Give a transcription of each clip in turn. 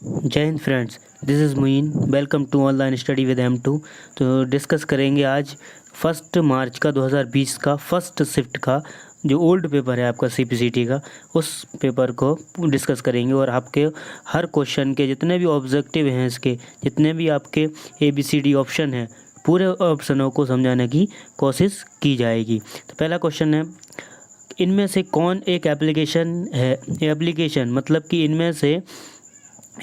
जय Hind friends, this is Muin. Welcome to online study with M2। तो discuss करेंगे आज 1 मार्च का 2020 का फर्स्ट शिफ्ट का जो ओल्ड पेपर है आपका CPCT का, उस पेपर को डिस्कस करेंगे और आपके हर क्वेश्चन के जितने भी ऑब्जेक्टिव हैं, इसके जितने भी आपके ABCD ऑप्शन हैं, पूरे ऑप्शनों को समझाने की कोशिश की जाएगी। तो पहला क्वेश्चन है, इनमें से कौन एक एप्लीकेशन है। एप्लीकेशन मतलब कि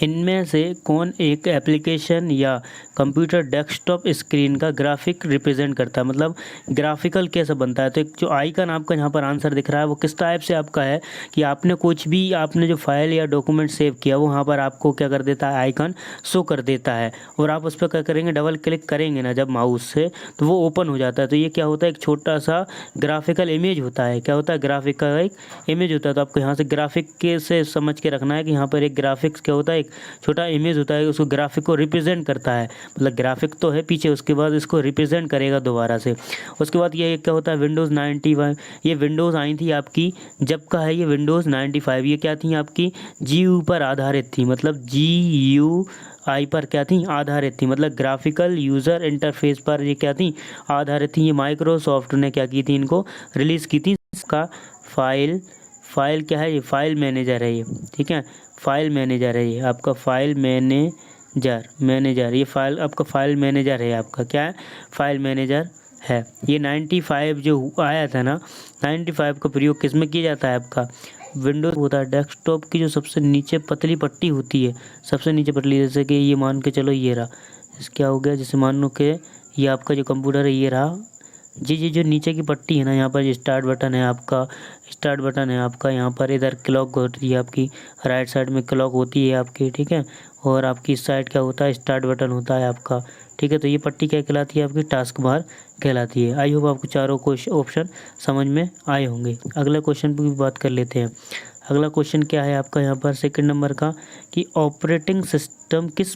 इनमें से कौन एक एप्लीकेशन या कंप्यूटर डेस्कटॉप स्क्रीन का ग्राफिक रिप्रेजेंट करता है, मतलब ग्राफिकल कैसे बनता है। तो एक जो आइकन आपका यहाँ पर आंसर दिख रहा है वो किस टाइप से आपका है कि आपने जो फाइल या डॉक्यूमेंट सेव किया वो वहाँ पर आपको क्या कर देता है, आइकन शो कर देता है और आप उस पर क्या करेंगे, डबल क्लिक करेंगे ना जब माउस से, तो वो ओपन हो जाता है। तो ये क्या होता है, एक छोटा सा ग्राफिकल इमेज होता है। क्या होता है, ग्राफिक का एक इमेज होता है। तो आपको यहाँ से ग्राफिक के से समझ के रखना है कि यहाँ पर एक ग्राफिक्स क्या होता है, एक छोटा इमेज होता है, उसको ग्राफिक को रिप्रेजेंट करता है। मतलब ग्राफिक तो है पीछे, उसके बाद इसको रिप्रेजेंट करेगा दोबारा से। उसके बाद ये क्या होता है, विंडोज़ 95। ये विंडोज़ आई थी आपकी, जब का है ये विंडोज़ 95। ये क्या थी आपकी, GU पर आधारित थी, मतलब GUI पर क्या थी, आधारित थी, मतलब ग्राफिकल यूज़र इंटरफेस पर ये क्या थी, आधारित थी। ये माइक्रोसॉफ्ट ने क्या की थी, इनको रिलीज़ की थी। इसका फाइल क्या है, ये फाइल मैनेजर है ये, ठीक है। फाइल मैनेजर है ये आपका, फाइल मैनेजर ये फाइल आपका फाइल मैनेजर है आपका, क्या है, फाइल मैनेजर है। ये 95 जो आया था ना, 95 का प्रयोग किस में किया जाता है, आपका विंडोज़ होता है। डेस्कटॉप की जो सबसे नीचे पतली पट्टी होती है, सबसे नीचे पतली, जैसे कि ये मान के चलो ये रहा, क्या हो गया, जैसे मान लो कि ये आपका जो कंप्यूटर है ये रहा जी, जो नीचे की पट्टी है ना, यहाँ पर स्टार्ट बटन है आपका, यहाँ पर इधर क्लॉक होती है आपकी, राइट साइड में क्लॉक होती है आपकी, ठीक है। और आपकी इस साइड क्या होता है, स्टार्ट बटन होता है आपका, ठीक है। तो ये पट्टी क्या कहलाती है, आपकी टास्क बार कहलाती है। आई होप आपको चारों ऑप्शन समझ में आए होंगे। अगले क्वेश्चन पर भी बात कर लेते हैं। अगला क्वेश्चन क्या है आपका यहाँ पर सेकंड नंबर का, कि ऑपरेटिंग सिस्टम किस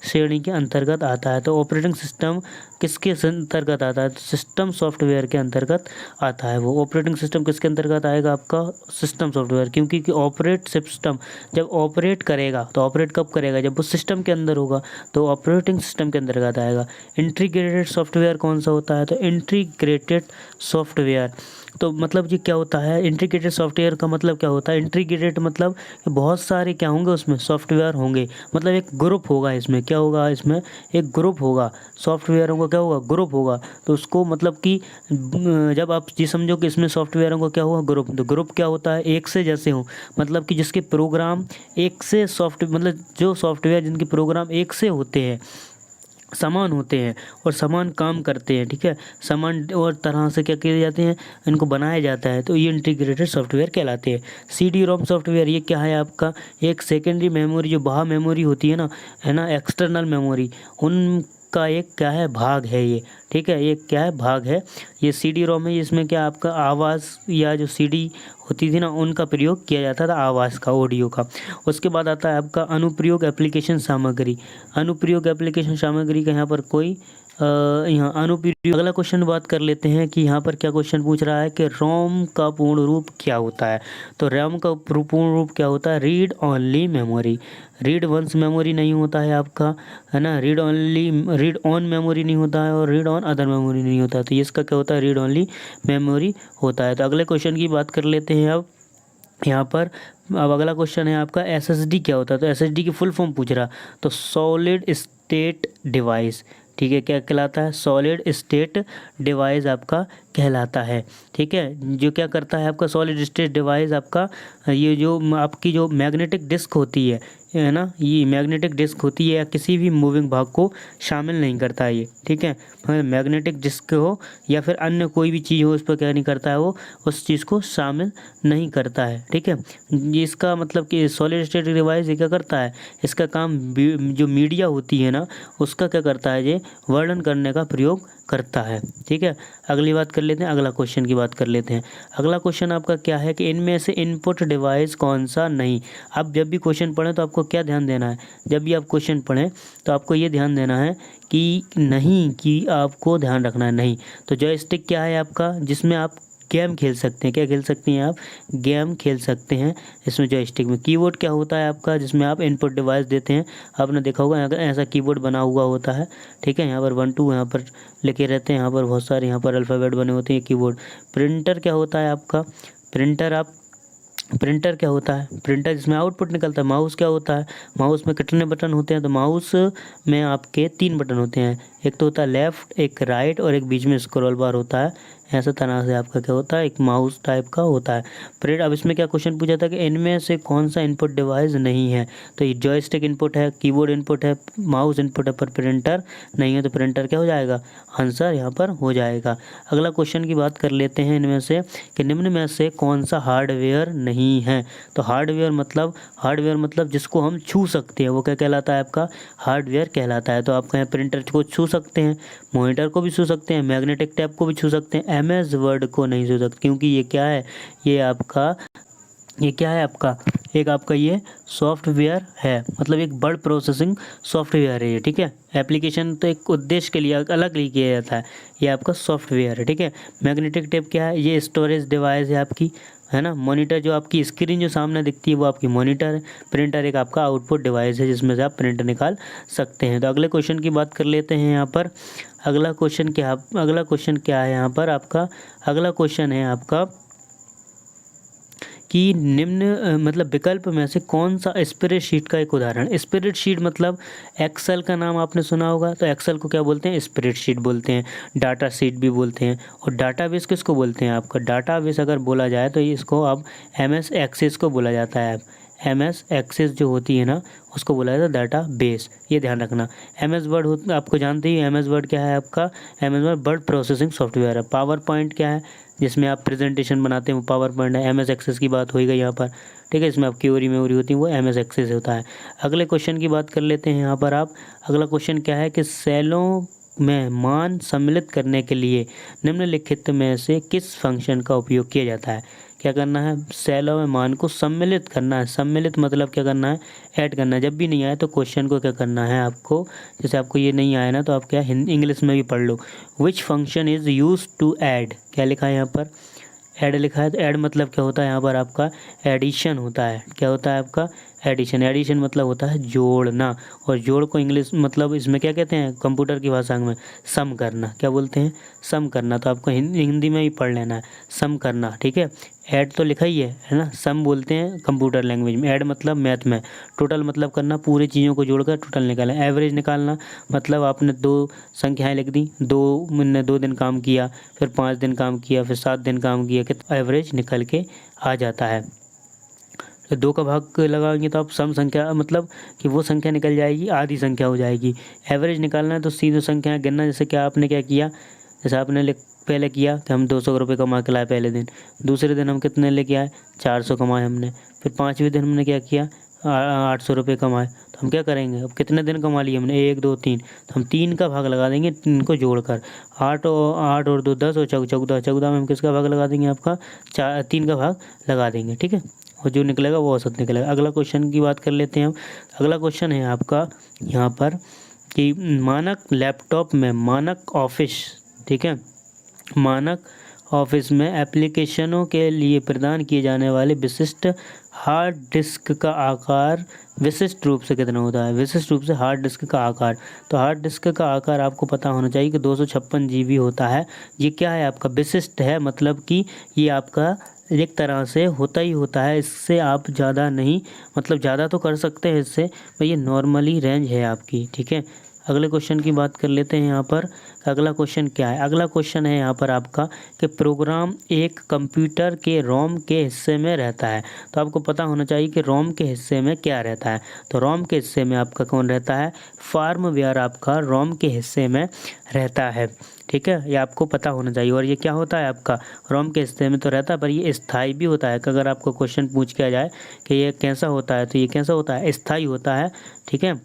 श्रेणी के अंतर्गत आता है। तो ऑपरेटिंग सिस्टम किसके अंतर्गत आता है, तो सिस्टम सॉफ्टवेयर के अंतर्गत आता है। वो ऑपरेटिंग सिस्टम किसके अंतर्गत आएगा, आपका सिस्टम सॉफ्टवेयर, क्योंकि ऑपरेट सिस्टम जब ऑपरेट करेगा, तो ऑपरेट कब करेगा, जब वो सिस्टम के अंदर होगा, तो ऑपरेटिंग सिस्टम के अंतर्गत आएगा। इंटीग्रेटेड सॉफ्टवेयर कौन सा होता है, तो इंटीग्रेटेड सॉफ्टवेयर, तो मतलब ये क्या होता है, इंटीग्रेटेड सॉफ्टवेयर का मतलब क्या होता है, इंटीग्रेटेड मतलब बहुत सारे क्या होंगे उसमें, सॉफ्टवेयर होंगे, मतलब एक ग्रुप होगा इसमें, क्या होगा इसमें, एक ग्रुप होगा, सॉफ्टवेयरों का क्या होगा, ग्रुप होगा। तो उसको मतलब कि जब आप ये समझो कि इसमें सॉफ्टवेयरों का क्या होगा, ग्रुप, तो ग्रुप क्या होता है, एक से जैसे हो, मतलब कि जिसके प्रोग्राम एक से मतलब जो सॉफ्टवेयर जिनके प्रोग्राम एक से होते हैं, समान होते हैं और समान काम करते हैं, ठीक है, समान और तरह से क्या किए जाते हैं, इनको बनाया जाता है, तो ये इंटीग्रेटेड सॉफ्टवेयर कहलाते हैं। CD-ROM सॉफ्टवेयर ये क्या है आपका, एक सेकेंडरी मेमोरी, जो बाह्य मेमोरी होती है ना, एक्सटर्नल मेमोरी, उनका एक क्या है, भाग है ये, ठीक है, ये क्या है, भाग है। ये CD-ROM है, इसमें क्या आपका आवाज़ या जो CD होती थी ना, उनका प्रयोग किया जाता था, आवाज़ का, ऑडियो का। उसके बाद आता है आपका अनुप्रयोग एप्लीकेशन सामग्री। अनुप्रयोग एप्लीकेशन सामग्री का यहाँ पर कोई यहाँ अनुप्रयोग। अगला क्वेश्चन बात कर लेते हैं कि यहाँ पर क्या क्वेश्चन पूछ रहा है कि रोम का पूर्ण रूप क्या होता है। तो रैम का पूर्ण रूप क्या होता है, read only memory. Read once memory नहीं होता है आपका, है ना, रीड ऑन मेमोरी नहीं होता है और रीड ऑन अदर मेमोरी नहीं होता है। तो इसका क्या होता है, रीड ओनली मेमोरी होता है। तो अगले क्वेश्चन की बात कर लेते हैं अब यहाँ पर। अब अगला क्वेश्चन है आपका, SSD क्या होता है। तो SSD की फुल फॉर्म पूछ रहा, तो सॉलिड स्टेट डिवाइस, ठीक है, क्या कहलाता है, सॉलिड स्टेट डिवाइस आपका कहलाता है, ठीक है। जो क्या करता है आपका सॉलिड स्टेट डिवाइस आपका, ये जो आपकी जो मैग्नेटिक डिस्क होती है ना, ये मैग्नेटिक डिस्क होती है या किसी भी मूविंग भाग को शामिल नहीं करता है ये, ठीक है। मैग्नेटिक डिस्क हो या फिर अन्य कोई भी चीज़ हो, उस पर क्या नहीं करता है, वो उस चीज़ को शामिल नहीं करता है, ठीक है। इसका मतलब कि सॉलिड स्टेट डिवाइस ये क्या करता है, इसका काम जो मीडिया होती है ना, उसका क्या करता है, ये वर्णन करने का प्रयोग करता है, ठीक है। अगली बात कर लेते हैं, अगला क्वेश्चन की बात कर लेते हैं। अगला क्वेश्चन आपका क्या है कि इनमें से इनपुट डिवाइस कौन सा नहीं। आप जब भी क्वेश्चन पढ़ें तो आपको क्या ध्यान देना है, जब भी आप क्वेश्चन पढ़ें तो आपको ये ध्यान देना है कि नहीं, कि आपको ध्यान रखना है नहीं। तो जॉयस्टिक क्या है आपका, जिसमें आप गेम खेल सकते हैं। क्या खेल सकते हैं आप? गेम खेल सकते हैं इसमें जॉयस्टिक में। कीबोर्ड क्या होता है आपका? जिसमें आप इनपुट डिवाइस देते हैं। आपने देखा होगा अगर ऐसा कीबोर्ड बना हुआ होता है, ठीक है, यहाँ पर 1 2 यहाँ पर लिखे रहते हैं, यहाँ पर बहुत सारे यहाँ पर अल्फ़ाबेट बने होते हैं कीबोर्ड। प्रिंटर क्या होता है आपका? प्रिंटर क्या होता है? प्रिंटर जिसमें आउटपुट निकलता है। माउस क्या होता है? माउस में कितने बटन होते हैं? तो माउस में आपके 3 बटन होते हैं। एक तो होता है लेफ़्ट, एक राइट और एक बीच में स्क्रॉल बार होता है। ऐसा तरह से आपका क्या होता है? एक माउस टाइप का होता है प्रिंट। अब इसमें क्या क्वेश्चन पूछा था कि इनमें से कौन सा इनपुट डिवाइस नहीं है? तो ये जॉयस्टिक इनपुट है, कीबोर्ड इनपुट है, माउस इनपुट है, पर प्रिंटर नहीं है। तो प्रिंटर क्या हो जाएगा? आंसर यहाँ पर हो जाएगा। अगला क्वेश्चन की बात कर लेते हैं इनमें से कि निम्न में से कौन सा हार्डवेयर नहीं है? तो हार्डवेयर मतलब जिसको हम छू सकते हैं वो क्या कहलाता है? आपका हार्डवेयर कहलाता है। तो आप कहें प्रिंटर को छू सकते हैं, मॉनिटर को भी छू सकते हैं, मैग्नेटिक टैब को भी छू सकते हैं, एमएस वर्ड को नहीं छू सकते, क्योंकि ये क्या है? ये क्या है आपका? एक आपका ये सॉफ्टवेयर है, मतलब एक वर्ड प्रोसेसिंग सॉफ्टवेयर है ये, ठीक है। एप्लीकेशन तो एक उद्देश्य के लिए अलग ही किया जाता है, ये आपका सॉफ्टवेयर है, ठीक है। मैग्नेटिक टेप क्या है? ये स्टोरेज डिवाइस है आपकी, है ना। मॉनिटर जो आपकी स्क्रीन जो सामने दिखती है वो आपकी मॉनिटर है। प्रिंटर एक आपका आउटपुट डिवाइस है जिसमें से आप प्रिंट निकाल सकते हैं। तो अगले क्वेश्चन की बात कर लेते हैं यहाँ पर। अगला क्वेश्चन क्या है यहाँ पर आपका? अगला क्वेश्चन है आपका कि निम्न मतलब विकल्प में से कौन सा स्प्रेडशीट का एक उदाहरण? स्प्रेडशीट मतलब एक्सेल का नाम आपने सुना होगा, तो एक्सेल को क्या बोलते हैं? स्प्रेडशीट बोलते हैं, डाटा शीट भी बोलते हैं। और डाटाबेस किसको बोलते हैं? आपका डाटाबेस अगर बोला जाए तो इसको अब एमएस एक्सेस को बोला जाता है। एमएस एक्सेस जो होती है ना उसको बोला जाता है डाटा बेस, ये ध्यान रखना। एमएस वर्ड आपको जानते ही, एमएस वर्ड क्या है आपका? एमएस वर्ड प्रोसेसिंग सॉफ्टवेयर है। पावर पॉइंट क्या है? जिसमें आप प्रेजेंटेशन बनाते हैं वो पावर पॉइंट है। एमएस एक्सेस की बात होगी यहाँ पर, ठीक है। इसमें आप क्यूरी मेमोरी होती है वो एमएस एक्सेस होता है। अगले क्वेश्चन की बात कर लेते हैं यहाँ पर आप। अगला क्वेश्चन क्या है कि सेलों में मान सम्मिलित करने के लिए निम्नलिखित में से किस फंक्शन का उपयोग किया जाता है? क्या करना है? सेलों में मान को सम्मिलित करना है। सम्मिलित मतलब क्या करना है? ऐड करना है। जब भी नहीं आए तो क्वेश्चन को क्या करना है आपको? जैसे आपको ये नहीं आया ना तो आप क्या हिंदी इंग्लिश में भी पढ़ लो। Which function is use to add? क्या लिखा है यहाँ पर? ऐड लिखा है। तो ऐड मतलब क्या होता है यहाँ पर? आपका एडिशन होता है। क्या होता है आपका? एडिशन। एडिशन मतलब होता है जोड़ना, और जोड़ को इंग्लिश मतलब इसमें क्या कहते हैं कंप्यूटर की भाषा में? सम करना। क्या बोलते हैं? सम करना। तो आपको हिंदी में ही पढ़ लेना है, सम करना, ठीक है। ऐड तो लिखा ही है ना। सम बोलते हैं कंप्यूटर लैंग्वेज में। ऐड मतलब मैथ में। टोटल मतलब करना, पूरी चीज़ों को जोड़कर टोटल निकालना। एवरेज निकालना मतलब आपने 2 संख्याएं लिख दी, 2 दिन काम किया, फिर 5 दिन काम किया, फिर 7 दिन काम किया, कितना एवरेज निकल के आ जाता है। तो 2 का भाग लगाएंगे तो आप सम संख्या मतलब कि वो संख्या निकल जाएगी, आधी संख्या हो जाएगी। एवरेज निकालना है तो सीधे संख्या गिनना। जैसे कि आपने क्या किया, जैसे आपने पहले किया कि हम 200 रुपये कमा के लाए पहले दिन। दूसरे दिन हम कितने लेके आए? 400 कमाए हमने। फिर 5वें दिन हमने क्या किया? 800 रुपये कमाए। तो हम क्या करेंगे? अब कितने दिन कमा लिए हमने? 1 2 3, तो हम 3 का भाग लगा देंगे, 3 को जोड़कर। 8 और 2 10 और 14 में हम किसका भाग लगा देंगे? आपका 3 का भाग लगा देंगे, ठीक है। और जो निकलेगा वो औसत निकलेगा। अगला क्वेश्चन की बात कर लेते हैं हम। अगला क्वेश्चन है आपका यहाँ पर कि मानक लैपटॉप में मानक ऑफिस, ठीक है, मानक ऑफिस में एप्लीकेशनों के लिए प्रदान किए जाने वाले विशिष्ट हार्ड डिस्क का आकार विशिष्ट रूप से कितना होता है? विशिष्ट रूप से हार्ड डिस्क का आकार। तो हार्ड डिस्क का आकार आपको पता होना चाहिए कि 256 GB होता है। ये क्या है आपका? विशिष्ट है, मतलब कि ये आपका एक तरह से होता ही होता है, इससे आप ज़्यादा नहीं, मतलब ज़्यादा तो कर सकते हैं इससे, पर ये नॉर्मली रेंज है आपकी, ठीक है। अगले क्वेश्चन की बात कर लेते हैं यहाँ पर। अगला क्वेश्चन क्या है? अगला क्वेश्चन है यहाँ पर आपका कि प्रोग्राम एक कंप्यूटर के रोम के हिस्से में रहता है। तो आपको पता होना चाहिए कि रोम के हिस्से में क्या रहता है। तो रोम के हिस्से में आपका कौन रहता है? फार्मवेयर आपका रोम के हिस्से में रहता है, ठीक है। ये आपको पता होना चाहिए। और ये क्या होता है आपका? रोम के हिस्से में तो रहता है, पर ये स्थायी भी होता है। कि अगर आपको क्वेश्चन पूछ किया जाए कि ये कैसा होता है, तो ये कैसा होता है? स्थायी होता है, ठीक है।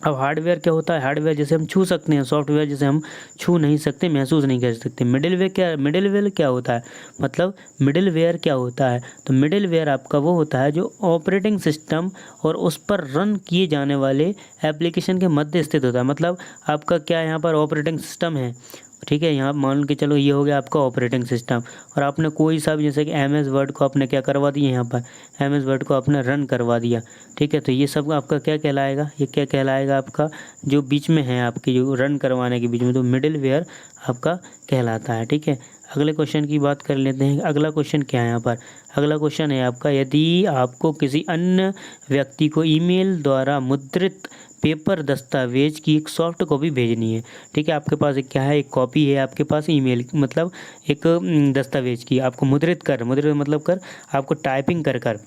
अब हार्डवेयर क्या होता है? हार्डवेयर जैसे हम छू सकते हैं, सॉफ्टवेयर जैसे हम छू नहीं सकते, महसूस नहीं कर सकते। मिडिलवेयर क्या होता है? मतलब मिडिलवेयर क्या होता है? तो मिडिलवेयर आपका वो होता है जो ऑपरेटिंग सिस्टम और उस पर रन किए जाने वाले एप्लीकेशन के मध्य स्थित होता है। मतलब आपका क्या यहाँ पर ऑपरेटिंग सिस्टम है ठीक है। यहाँ मान के चलो ये हो गया आपका ऑपरेटिंग सिस्टम, और आपने कोई सा भी जैसे कि MS वर्ड को आपने क्या करवा दिया, यहाँ पर MS वर्ड को आपने रन करवा दिया, ठीक है। तो ये सब आपका क्या कहलाएगा, ये क्या कहलाएगा, आपका जो बीच में है आपके जो रन करवाने के बीच में, तो मिडिल वेयर आपका कहलाता है, ठीक है। अगले क्वेश्चन की बात कर लेते हैं। अगला क्वेश्चन क्या है यहाँ पर, अगला क्वेश्चन है आपका, यदि आपको किसी अन्य व्यक्ति को ईमेल द्वारा मुद्रित पेपर दस्तावेज की एक सॉफ्ट कॉपी भेजनी है, ठीक है। आपके पास एक क्या है, एक कॉपी है आपके पास ईमेल मतलब एक दस्तावेज की, आपको मुद्रित मतलब कर आपको टाइपिंग कर कर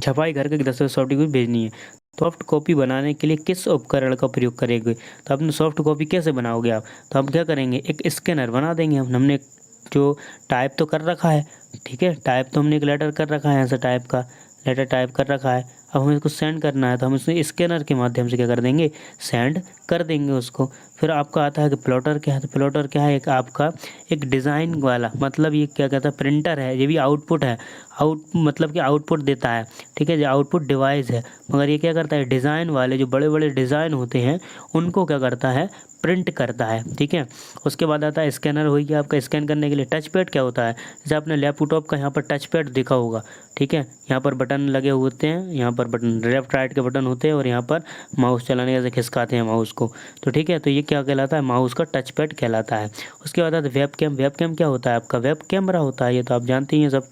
छपाई करके दस्तावेज सॉफ्ट कॉपी भेजनी है। सॉफ्ट कॉपी बनाने के लिए किस उपकरण का प्रयोग करेंगे, तो आपने सॉफ्ट कॉपी कैसे बनाओगे आप, तो हम क्या करेंगे, एक स्कैनर बना देंगे हमने जो टाइप तो कर रखा है, ठीक है। टाइप तो हमने एक लेटर कर रखा है, ऐसा टाइप का लेटर टाइप कर रखा है। अब हमें इसको सेंड करना है, तो हम इसे स्कैनर के माध्यम से क्या कर देंगे, सेंड कर देंगे उसको। फिर आपका आता है कि प्लॉटर क्या है, तो प्लॉटर क्या है, एक आपका एक डिज़ाइन वाला, मतलब ये क्या कहता है, प्रिंटर है, ये भी आउटपुट है, मतलब कि आउटपुट देता है, ठीक है। जो आउटपुट डिवाइस है, मगर ये क्या करता है, डिज़ाइन वाले जो बड़े बड़े डिज़ाइन होते हैं उनको क्या करता है, प्रिंट करता है, ठीक है। उसके बाद आता है स्कैनर, हो गया आपका स्कैन करने के लिए। टच पैड क्या होता है, जैसे आपने लैपटॉप का यहाँ पर टच पैड देखा होगा, ठीक है। यहाँ पर बटन लगे होते हैं, यहाँ पर बटन लेफ्ट राइट के बटन होते हैं, और यहाँ पर माउस चलाने के से खिसकाते हैं माउस को, तो ठीक है। तो ये क्या कहलाता है, माउस का टच पैड कहलाता है। उसके बाद आता है वेब कैम। वेब कैम क्या होता है, आपका वेब कैमरा होता है, ये तो आप जानते ही हैं सब।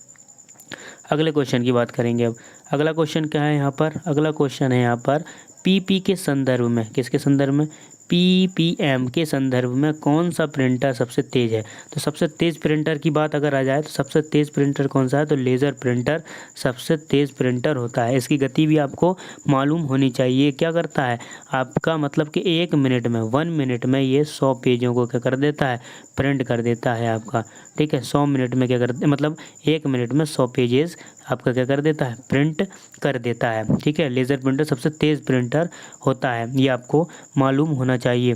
अगले क्वेश्चन की बात करेंगे अब। अगला क्वेश्चन क्या है यहाँ पर, अगला क्वेश्चन है यहाँ पर PP के संदर्भ में, किसके संदर्भ में, PPM के संदर्भ में कौन सा प्रिंटर सबसे तेज़ है। तो सबसे तेज़ प्रिंटर की बात अगर आ जाए तो सबसे तेज़ प्रिंटर कौन सा है, तो लेज़र प्रिंटर सबसे तेज़ प्रिंटर होता है। इसकी गति भी आपको मालूम होनी चाहिए। क्या करता है आपका, मतलब कि 1 मिनट में 1 मिनट में ये 100 पेजों को क्या कर देता है, प्रिंट कर देता है आपका, ठीक है। 100 मिनट में क्या करते, मतलब 1 मिनट में 100 पेजेस आपका क्या कर देता है, प्रिंट कर देता है, ठीक है। लेज़र प्रिंटर सबसे तेज़ प्रिंटर होता है, ये आपको मालूम होना चाहिए।